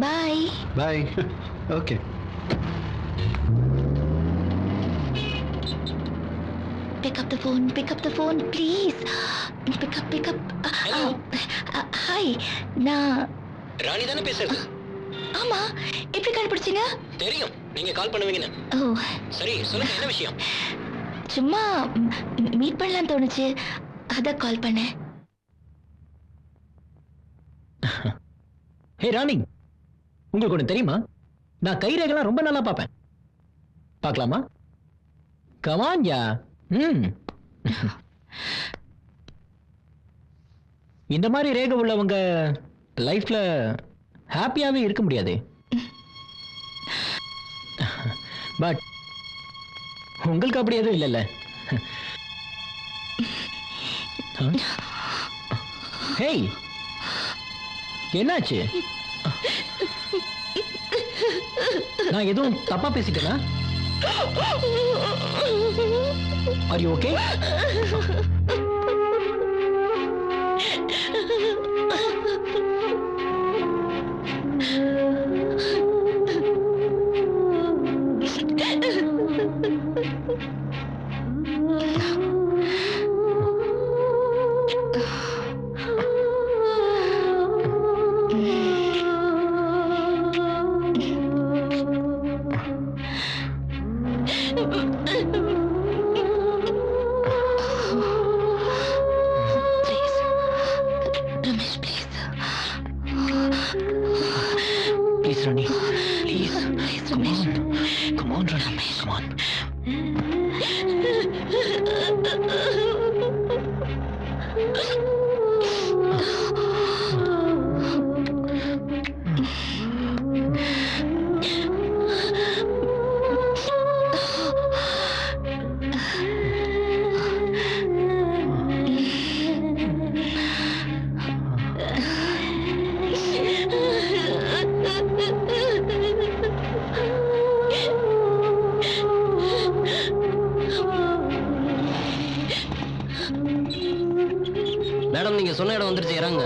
Bye. Bye. Okay. Pick up the phone, please. Pick up. Hello. Hi. நான் ராணி தானே பேசுறது? ஆமா. எப்படி கண்டுபிடிச்சீங்க? தெரியும். நீங்க கால் பண்ணுவீங்கன்னு. ஓ. சரி, சொல்லுங்க என்ன விஷயம்? சும்மா மீட் பண்ணலாம் தோணுச்சு. அத கால் பண்ணேன். ஹே ராணி. உங்களுக்கு ஒன்று தெரியுமா? நான் கைரேகைலாம் ரொம்ப நல்லா பார்ப்பேன். பார்க்கலாமா? கமான் யா. இந்த மாதிரி ரேகை உள்ளவங்க லைஃப்ல ஹாப்பியாவே இருக்க முடியாது. பட் உங்களுக்கு அப்படி எதுவும் இல்லைல்ல? ஹேய், என்னாச்சு? நான் எதுவும் தப்பா பேசிட்டேனா? Are you okay? Please, Rani. Please. Come on. Come on, Rani. Come on. Madam, நீங்க சொன்ன இடம் வந்துருச்சு, இறங்க.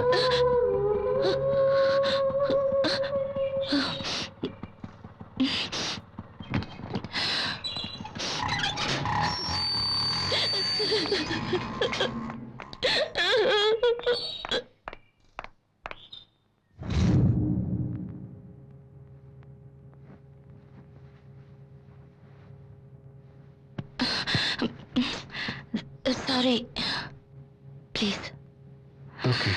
Sorry. Please. Okay.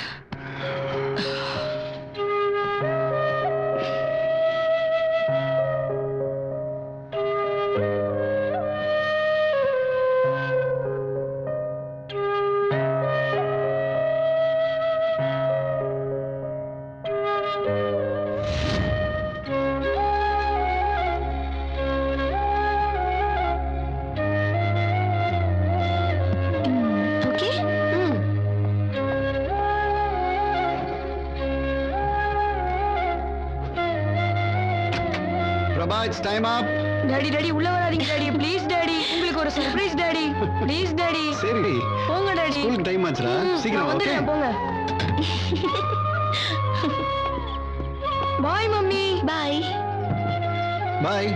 Prabha, it's time up. Daddy daddy உள்ள வராதீங்க டாடி ப்ளீஸ் டாடி உங்களுக்கு ஒரு சர்ப்ரைஸ் டாடி ப்ளீஸ் டாடி சரி போங்க டாடி ஸ்கூலுக்கு டைம் ஆச்சுடா சீக்கிரம் ஓகே போங்க bye mummy bye bye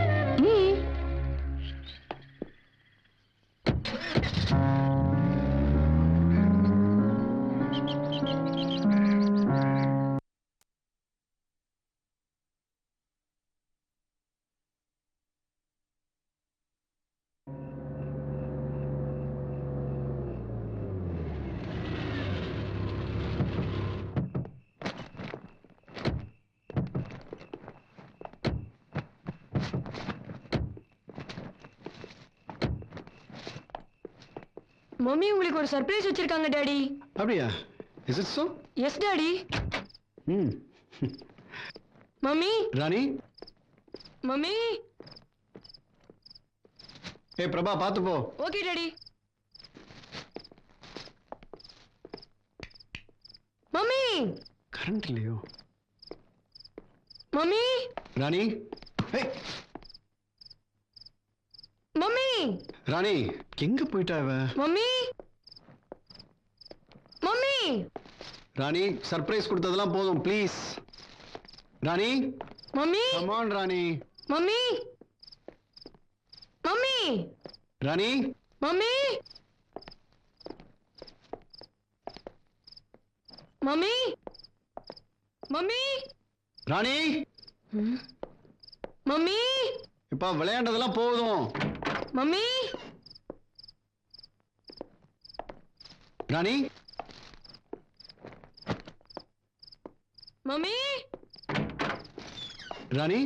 mummy உங்களுக்கு ஒரு சர்ப்ரைஸ் வச்சிருக்காங்க டாடி அப்படியா is it so yes daddy mummy Rani mummy ஏய் பிரபா பாத்து போ ஓகே டாடி மம்மி கரண்ட் இல்லையோ மம்மி ராணி ஏய் மம்மி ராணி எங்க போயிட்டா இவ மம்மி மம்மி ராணி சர்ப்ரைஸ் கொடுத்ததெல்லாம் போதும் please Rani mummy come on Rani mummy mummy Rani mummy mummy mummy Rani mummy இப்ப விளையாண்டதெல்லாம் போதும் மம்மி ராணி மம்மி ராணி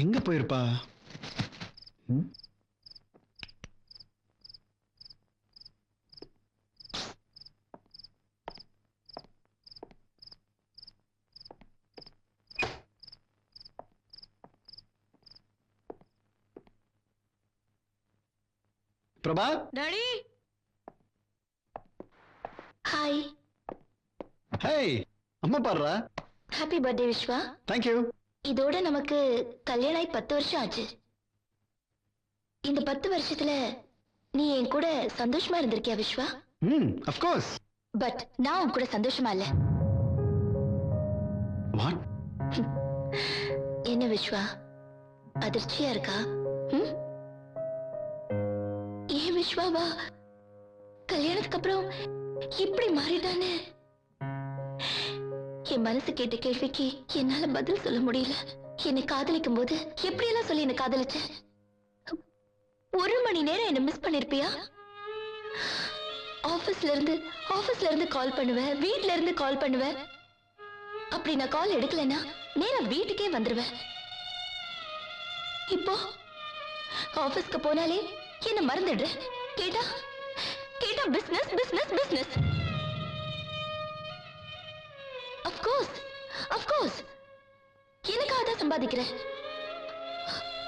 எங்க போயிருப்பா பிரபா டாடி ஹாய். ஹேய் அம்மா பாடுறா. Happy birthday Viswa. தேங்க்யூ. இதோட நமக்கு கல்யாணம் ஆகி 10 வருஷம் ஆச்சு. இந்த 10 வருஷத்துல நீ என் கூட சந்தோஷமா இருந்திருக்கியா விஸ்வா? Of course. பட் நான் உன் கூட சந்தோஷமா இல்ல. வாட்? என்ன விஸ்வா, அதிர்ச்சியா இருக்கா? ஏன் விஸ்வாவா கல்யாணத்துக்கு அப்புறம் இப்படி மாறிட்டானே? என் மனசு கேட்ட கேள்விக்கு என்னால பதில் சொல்ல முடியல. என்னை காதலிக்கும் போது எப்படியெல்லாம் சொல்லி என்ன காதலிச்ச? 1 மணி நேரம் என்ன மிஸ் பண்ணிருப்பியா? ஆபீஸ்ல இருந்து கால் பண்ணுவேன், வீட்ல இருந்து கால் பண்ணுவேன். அப்படி நான் கால் எடுக்கலன்னா நேரா வீட்டுக்கே வந்துருவேன். இப்போ ஆபீஸ்க்கு போனாலே என்ன மறந்துடுற. கேட்டா business business business. Of course எனக்காக தான் சம்பாதிக்கிற.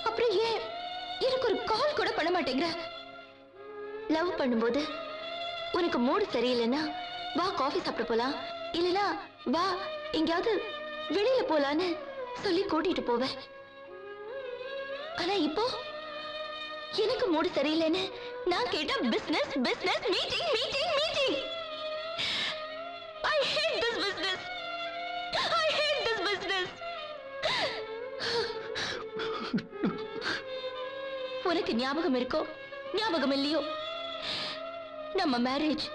அப்புறம் ஏன் எனக்கு ஒரு கால் கூட பண்ண மாட்டேங்கிற? லவ் பண்ணும்போது உனக்கு மூடு சரியில்லைன்னா வா காஃபி சாப்பிட போலாம், இல்லனா வா எங்கயாவது வெளியில போலான்னு சொல்லி கூட்டிட்டு போவேன். ஆனா இப்போ எனக்கு மூடு சரியில்லைன்னு நான் கேட்டா business business meeting meeting meeting. I hate this business. I hate this business. உனக்கு ஞாபகம் இருக்கோ ஞாபகம் இல்லையோ, நம்ம மேரேஜ்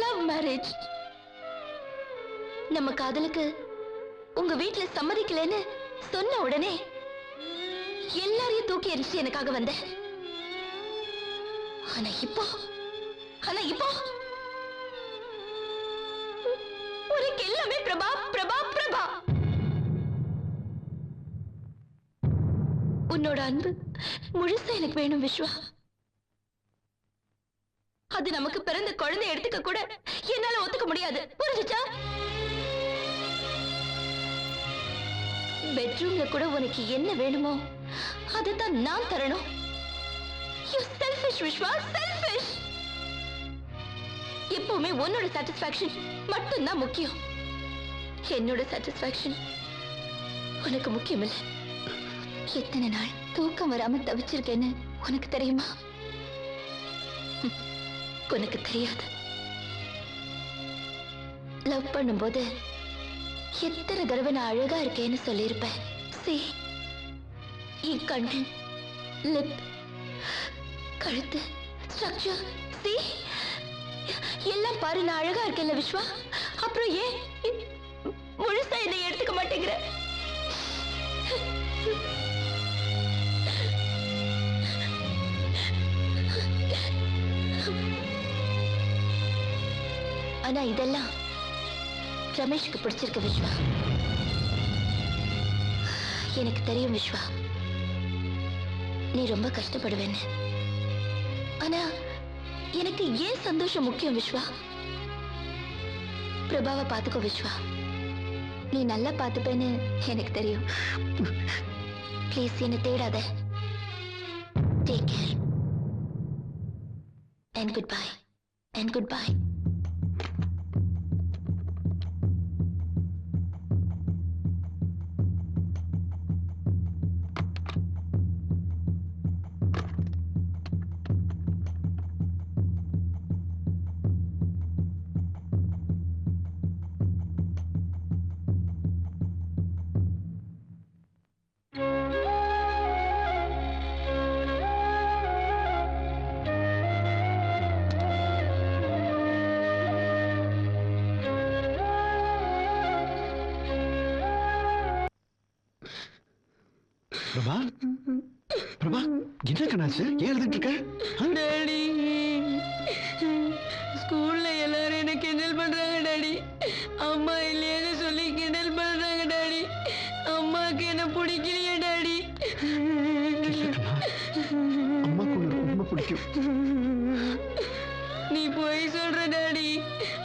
லவ் மேரேஜ். நம்ம காதலுக்கு உங்க வீட்டுல சம்மதிக்கலன்னு சொன்ன உடனே எல்லாரையும் தூக்கி எரிச்சு எனக்காக வந்த. ஆனா இப்போ உனக்கு எல்லாமே பிரபா பிரபா பிரபா. உன்னோட அன்பு முழுசா எனக்கு வேணும் விஸ்வா. அது நமக்கு பிறந்த குழந்தை எடுத்துக்க கூட என்னால ஒத்துக்க முடியாது. புரிஞ்சுச்சா? பெட்ரூம்ல கூட உனக்கு என்ன வேணுமோ அதுதான் நான் தரணும். You selfish Vishwa, selfish. எப்பவுமே உன்னோட சாட்டிஸ்பாக்சன் மட்டும்தான் முக்கியம். என்னோட சாட்டிஸ்பாக்சன் உனக்கு முக்கியம் இல்லை. எத்தனை நாள் தூக்கம் வராம தவிச்சிருக்கேன்னு உனக்கு தெரியுமா? உனக்கு தெரியாது. லவ் பண்ணும்போது எத்தனை தடவை நான் அழகா இருக்கேன்னு சொல்லியிருப்பேன். கண்ணு, லிப், கழுத்து, ஸ்ட்ரக்சர், எல்லாம் பாரு நான் அழகா இருக்கேன்ல விஸ்வா. அப்புறம் ஏன் முழுசா என்னை எடுத்துக்க மாட்டேங்கிற? ஆனா இதெல்லாம் ரமேஷ்க்கு பிடிச்சிருக்கு விஸ்வா. எனக்கு தெரியும் விஸ்வா, நீ ரொம்ப கஷ்டப்படுவேன்னு. ஆனா எனக்கு ஏன் சந்தோஷம் முக்கியம் விஸ்வா? பிரபாவை பாத்துக்கோ விஸ்வா. நீ நல்லா பாத்துப்பேன்னு எனக்கு தெரியும். ப்ளீஸ் என்ன தேடாத. Take care and good bye and good bye. Prabha Prabha என்ன கணாச்சு? ஏன் எழுதிட்டு இருக்க? டாடி, ஸ்கூல்ல எல்லாரும் என்ன கிண்டல் பண்றாங்க டாடி. அம்மா இல்லையேன்னு சொல்லி கிண்டல் பண்றாங்க டாடி. அம்மாக்கு என்ன பிடிக்கலையே டாடி. அம்மாக்கு உன்னை ரொம்ப பிடிக்கும். நீ போய் சொல்ற டாடி.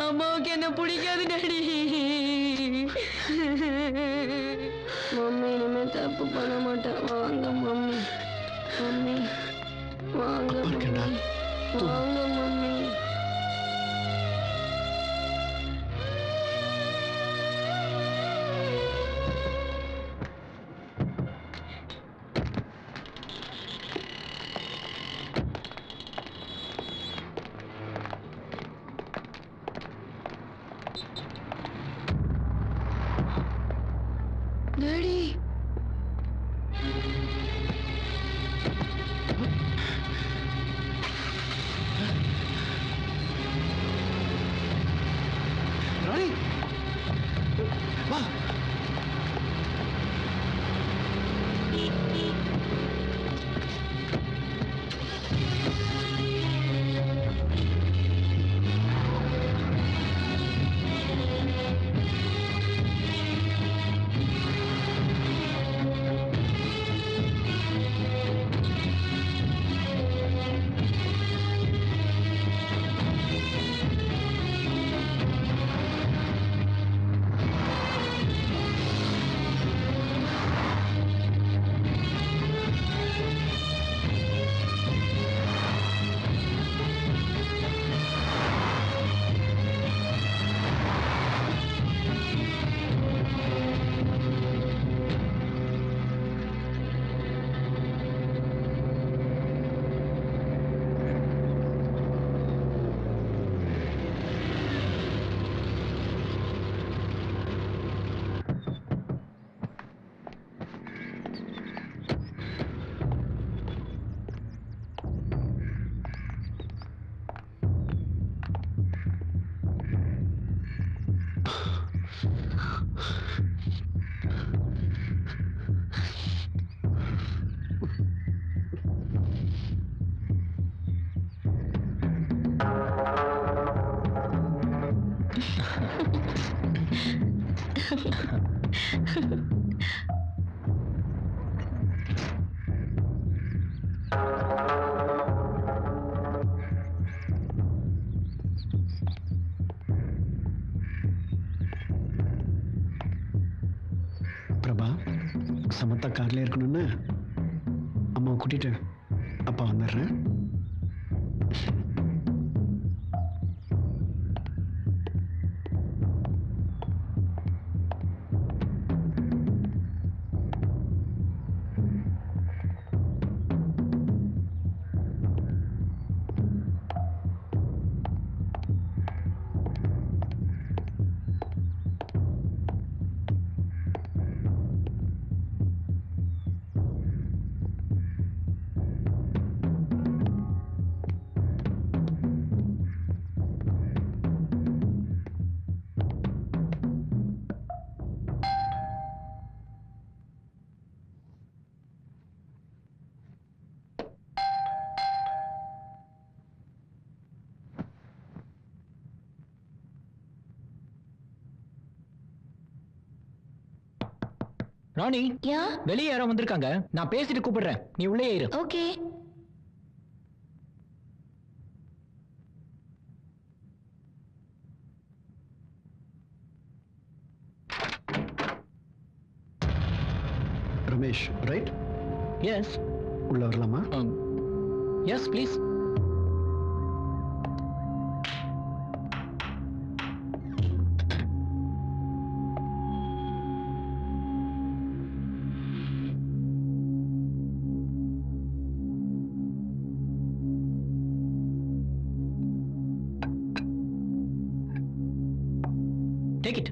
அம்மாவுக்கு என்ன பிடிக்காது டாடி. மம்மி இனிமே தப்பு பண்ண மாட்டேன். வாங்க மம்மி. மம்மி வாங்க இருக்கேன்டா. வாங்க மம்மி. டாடி ராணி வா. பிரபா சமத்தா கார்ல இருக்கணும்னு அம்மாவை கூட்டிட்டு அப்பா வந்துடுறேன். ராணி யா வெளியே யாரோ வந்திருக்காங்க. நான் பேசிட்டு கூப்பிடுறேன், நீ உள்ளே இரு. ஓகே. ரமேஷ் ரைட்? எஸ். உள்ள வரலாமா? Yes please. Take it.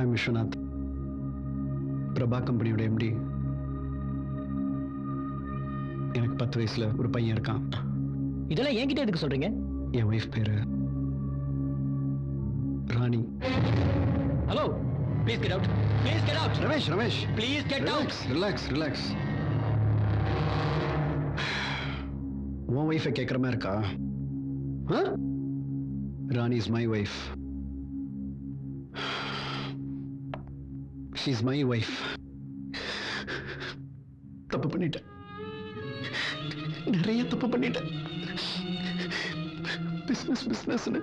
I'm Viswanath, Prabha கம்பெனியோட எம்டி. எனக்கு 10 வயசுல ஒரு பையன் இருக்கான். இதெல்லாம் என்கிட்ட எதுக்கு சொல்றீங்க? என் வைஃப் பேரு Rani. Hello, please get out. Please get out. Ramesh please get out. Relax. உன் வைஃபை கேட்குற மாதிரி இருக்கா? Rani is my wife. She is my wife. தப்பு பண்ணிட்டேன், நிறைய தப்பு பண்ணிட்டேன். பிசினஸ்னு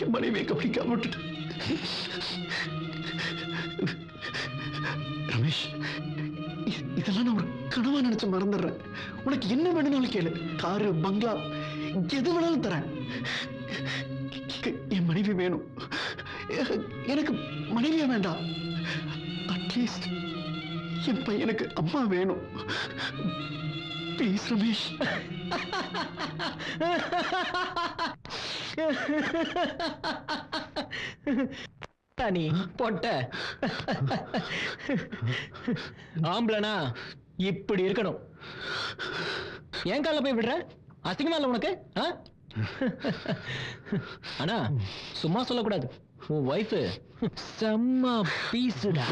என் மனைவியை கவனிக்காம விட்டுட்டேன். ரமேஷ், இதெல்லாம் நான் ஒரு கனவா நினைச்சு மறந்துடுறேன். உனக்கு என்ன வேணும்னாலும் கேளு, காரு, பங்களா, எது வேணாலும் தரேன். என் மனைவி வேணும். எனக்கு மனைவியா வேண்டாம், அட்லீஸ்ட் என் பையனுக்கு அம்மா வேணும். ப்ளீஸ் ரமேஷ். நீ போட்ட ஆம்பளனா இப்படி இருக்கணும். என் கால போய் விடுற, அசிங்கமா இல்ல உனக்கு? ஆனா சும்மா சொல்லக்கூடாது, உன் வைஃப் செம்ம பீஸுடா.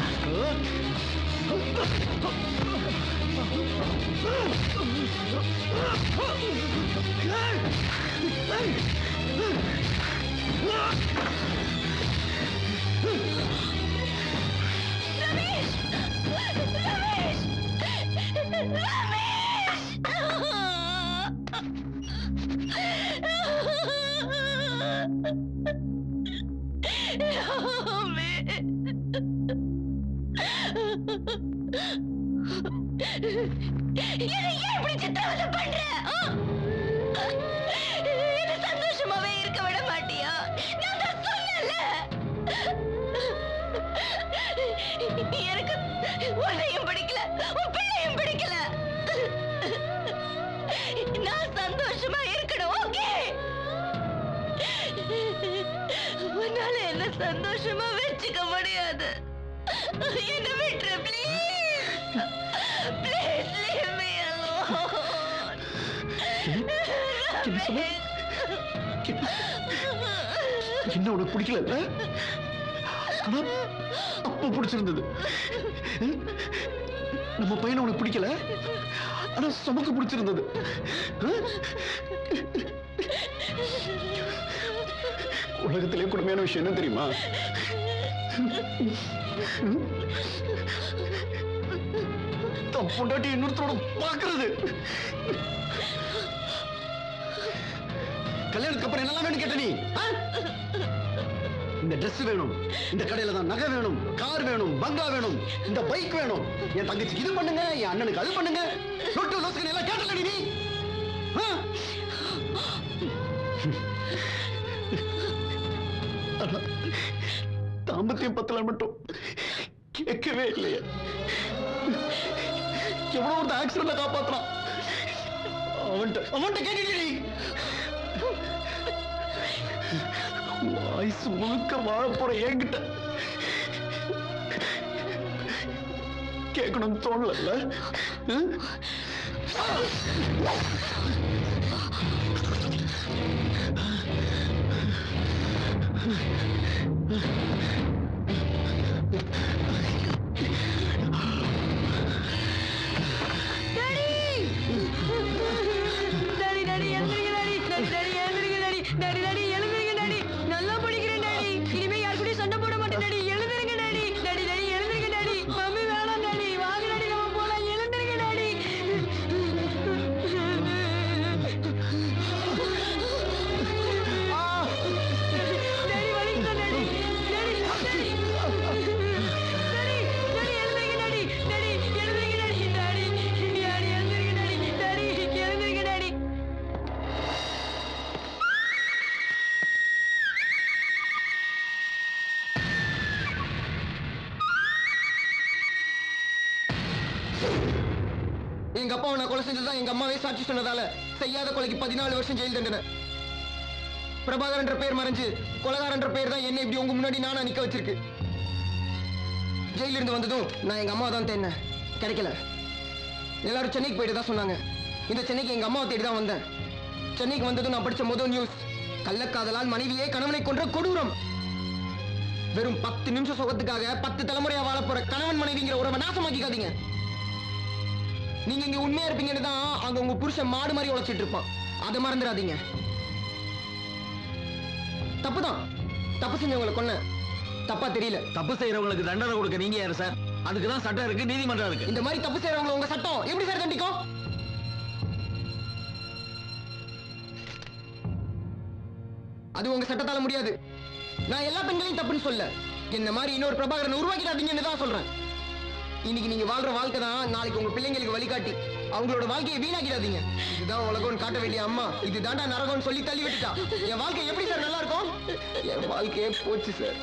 சந்தோஷமாவே இருக்க விட மாட்டியா? நான் தான் சொன்னேன்ல, எனக்கு உன்னையும் பிடிக்கல, உன் பிள்ளையும் பிடிக்கல. நான் சந்தோஷமா இருக்கணும். ஓகே, உன்னால என்ன சந்தோஷமா வச்சுக்க முடியாது. என்ன விட்டுரு please. Please leave me alone. என்ன உனக்கு பிடிக்கல? ஆனா அப்ப பிடிச்சிருந்தது. நம்ம பையனை உனக்கு பிடிக்கல, ஆனா சமக்கு பிடிச்சிருந்தது. உலகத்திலே கொடுமையான விஷயம் என்ன தெரியுமா? தன் பொண்டாட்டி இன்னொருத்தரோட பாக்குறது. கல்யாணத்துக்கு அப்புறம் என்னெல்லாம் வேணும் கேட்ட நீ? இந்த ட்ரெஸ் வேணும், இந்த கடையில தான் நகை வேணும், கார் வேணும், பங்களா வேணும், இந்த பைக் வேணும், என் தங்கச்சிக்கு இது பண்ணுங்க, என் அண்ணனுக்கு அது பண்ணுங்க, நொட்டு லோசுக்கு எல்லாம் கேட்டல நீ? தாம்பத்தியம் பத்தல மட்டும் கேட்கவே இல்லையே. எவ்வளவு ஒரு ஆக்சிடென்ட்ல காப்பாத்துறான். அவன்கிட்ட கேட்டுட்டு வயசு முழுக்க வாழ போற என்கிட்ட கேட்கணும்னு தோணல. நல்லா படிக்கிறேன் டாடி. இனிமே யார் கூடயும் சண்டை போட மாட்டேன் டாடி. எழுந்திருங்க டாடி. டாடி டாடி எழுந்திருங்க டாடி. மம்மி வேணாம் டாடி. வாங்க டாடி நம்ம போலாம். எழுந்திருங்க டாடி. டாடி வலிக்குதா டாடி? டாடி டாடி டாடி எழுந்திருங்க டாடி. டாடி எழுந்திருங்க டாடி. டாடி டாடி எழுந்திருங்க டாடி. டாடி எழுந்திருங்க டாடி. எங்க அப்பா உன்னை கொலை செஞ்சதுதான் எங்க அம்மாவே சாட்சி சொன்னதால செய்யாத கொலைக்கு 14 வருஷம் ஜெயில் தண்டனை. பிரபாகரன்ற பேர் மறைஞ்சு கொலைகாரன்ற பேர் தான் என்ன இப்படி உங்க முன்னாடி நானா நிக்க வச்சிருக்கு. ஜெயில இருந்து வந்ததும் நான் எங்க அம்மா தான் தேடினேன், கிடைக்கல. எல்லாரும் சென்னைக்கு போயிட்டு தான் சொன்னாங்க. இந்த சென்னைக்கு எங்க அம்மாவை தேடி தான் வந்தேன். சென்னைக்கு வந்ததும் நான் படிச்ச முதல் நியூஸ், கள்ளக்காதலால் மனைவியே கணவனை கொன்ற கொடூரம். வெறும் 10 நிமிஷம் சுகத்துக்காக 10 தலைமுறையா வாழ போற கணவன் மனைவிங்கிற உறவை நாசமாக்கிக்காதீங்க. நீங்க இங்க உண்மையா இருப்பீங்கன்னு தான் அங்க உங்க புருஷன் மாடு மாதிரி உழைச்சிட்டு இருப்பான். அதை மறந்துடாதீங்க. தப்புதான், தப்பு செஞ்சவங்களை கொன்ன. தப்பா தெரியல. தப்பு செய்யறவங்களுக்கு தண்டனை கொடுக்க நீங்க யாரு சார்? அதுக்கு தான் சட்டம் இருக்கு, நீதிமன்றம் இருக்கு. இந்த மாதிரி தப்பு செய்யறவங்க உங்க சட்டம் எப்படி சார் தண்டிக்கும்? அது உங்க சட்டத்தால முடியாது. நான் எல்லா பெண்களையும் தப்புன்னு சொல்ல, என்ன மாதிரி இன்னொரு பிரபாகரனை உருவாக்கிடாதீங்கன்னு தான் சொல்றேன். இன்னைக்கு நீங்க வாழ்ற வாழ்க்கை தான் நாளைக்கு உங்க பிள்ளைங்களுக்கு வழிகாட்டி. அவங்களோட வாழ்க்கையை வீணாக்கிடாதீங்க. இதுதான் உலகம்னு காட்ட வேண்டிய அம்மா இதுதான்டா நரகம்னு சொல்லி தள்ளி விட்டுட்டா. என் வாழ்க்கை எப்படி சார் நல்லா இருக்கும்? என் வாழ்க்கையே போச்சு சார்.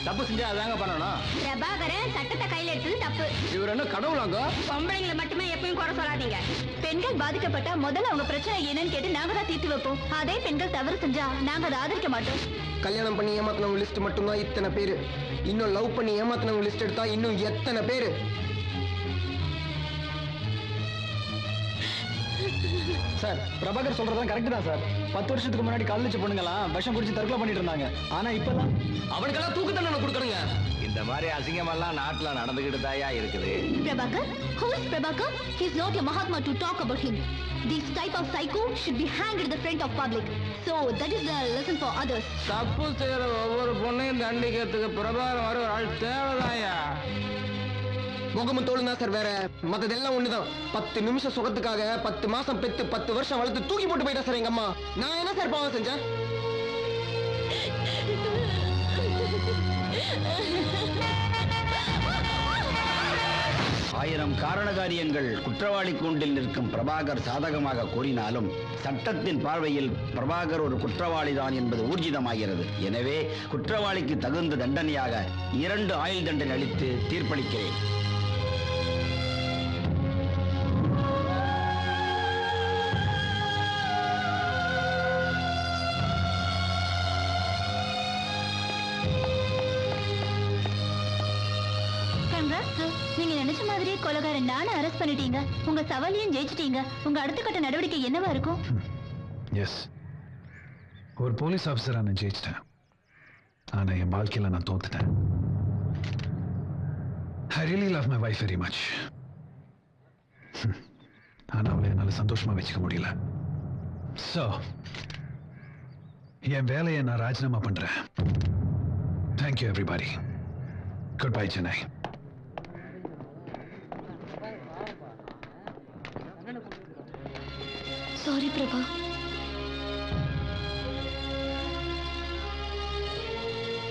தப்பு செஞ்சா அதாங்க பண்ணணும். பிரபாகரன் சட்டத்தை கையில எடுத்தது தப்பு. இவர் என்ன கடவுளாங்க? பொம்பளைங்களை மட்டுமே எப்பயும் குறை சொல்லாதீங்க. பெண்கள் பாதிக்கப்பட்டா முதல்ல அவங்க பிரச்சனை என்னன்னு கேட்டு நாங்க தான் தீர்த்து வைப்போம். அதே பெண்கள் தவறு செஞ்சா நாங்க அதை ஆதரிக்க மாட்டோம். கல்யாணம் பண்ணி ஏமாத்தினவங்க லிஸ்ட் மட்டும்தான் இத்தனை பேரு. இன்னும் லவ் பண்ணி ஏமாத்தினவங்க லிஸ்ட் எடுத்தா இன்னும் எத்தனை பேரு? சார், பிரபாகர் சொல்றதுதான் கரெக்ட் தான் சார். 10 வருஷத்துக்கு முன்னாடி காலேஜ் பொண்ணுங்களாம் விஷம் குடிச்சு தற்கொலை பண்ணிட்டு இருந்தாங்க. ஆனா இப்பெல்லாம் அவனுக்கெல்லாம் தூக்கு தண்டனை கொடுக்கணுங்க. இந்த மாதிரி அசிங்கமெல்லாம் நாட்டுல நடந்துகிட்டு தாயா இருக்குது. Prabhakar? Who is Prabhakar? He is not a Mahatma to talk about him. This type of psycho should be hanged in the front of public. So that is the lesson for others. தப்பு செய்யற ஒவ்வொரு பொண்ணையும் தண்டிக்கிறதுக்கு பிரபாகரன் வர ஒரு ஆள் தேவைதாயா? முகமும் தோலும் தான் சார் வேற. மத்ததெல்லாம் ஒண்ணுதான். 10 நிமிஷம் சுகத்துக்காக 10 மாசம் பெத்து 10 வருஷம் வளர்த்து தூக்கி போட்டு போயிட்டா சார் எங்க அம்மா. நான் என்ன சார் பாவம் செஞ்சேன்? ஆயிரம் காரண காரியங்கள் குற்றவாளி கூண்டில் நிற்கும் பிரபாகர் சாதகமாக கூறினாலும் சட்டத்தின் பார்வையில் பிரபாகர் ஒரு குற்றவாளிதான் என்பது ஊர்ஜிதமாகிறது. எனவே குற்றவாளிக்கு தகுந்த தண்டனையாக 2 ஆயுள் தண்டனை அளித்து தீர்ப்பளிக்கிறேன். நீங்க நினைச்ச மாதிரியே கொலைகாரன் நானும் அரெஸ்ட் பண்ணிட்டீங்க. உங்க சவாலையும் ஜெயிச்சிட்டீங்க. உங்க அடுத்த கட்ட நடவடிக்கை என்னவா இருக்கும்? எஸ், ஒரு போலீஸ் ஆஃபீஸரா நான் ஜெயிச்சிட்டேன். ஆனா என் வாழ்க்கையில நான் தோத்துட்டேன். I really love my wife very much. ஆனா அவளை என்னால சந்தோஷமா வச்சுக்க முடியல. So என் வேலையை நான் ராஜினாமா பண்றேன். Thank you everybody. Goodbye Chennai. Sorry Prabha.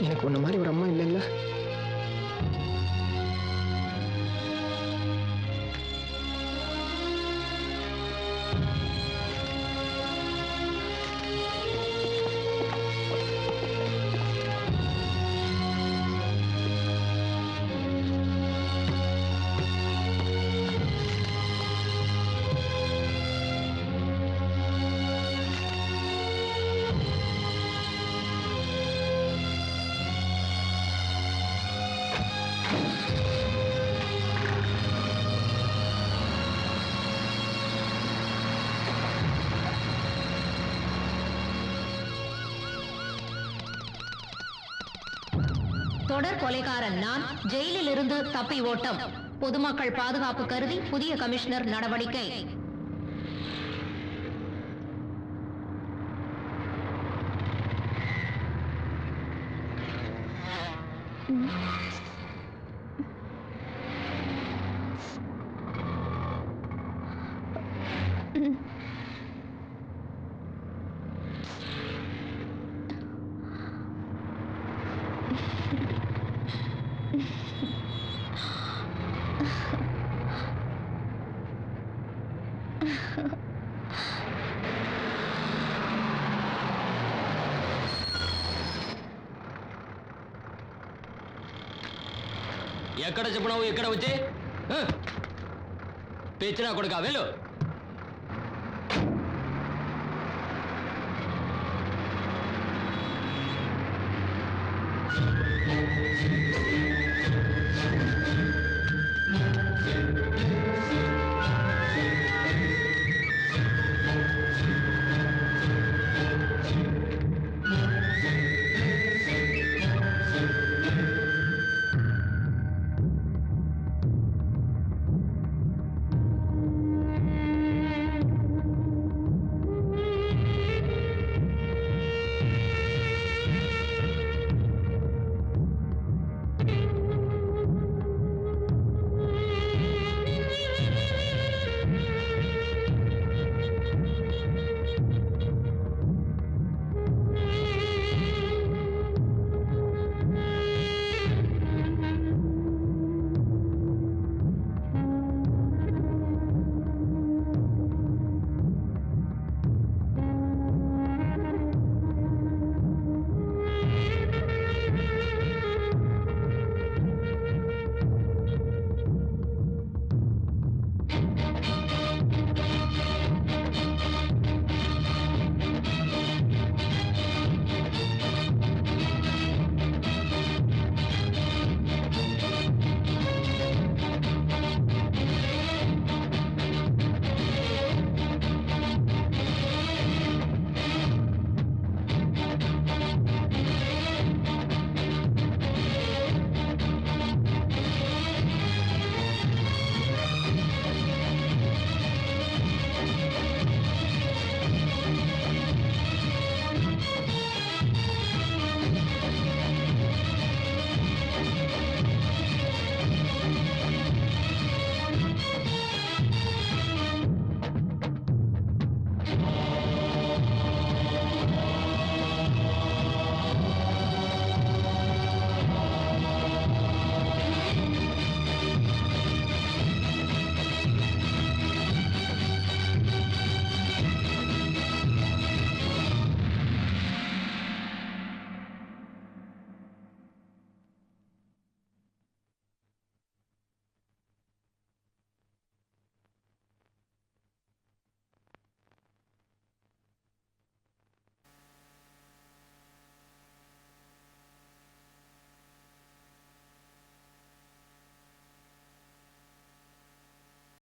எனக்கு உன்ன மாதிரி ஒரு அம்மா இல்லைல்ல. தொடர் கொலைகாரன் நான், ஜெயிலில் இருந்து தப்பி ஓட்டம். பொதுமக்கள் பாதுகாப்பு கருதி புதிய கமிஷனர் நடவடிக்கை. ఎక్కడ చెప్పినావు ఎక్కడ వచ్చి పేచినా కొడుకా వెళ్ళు.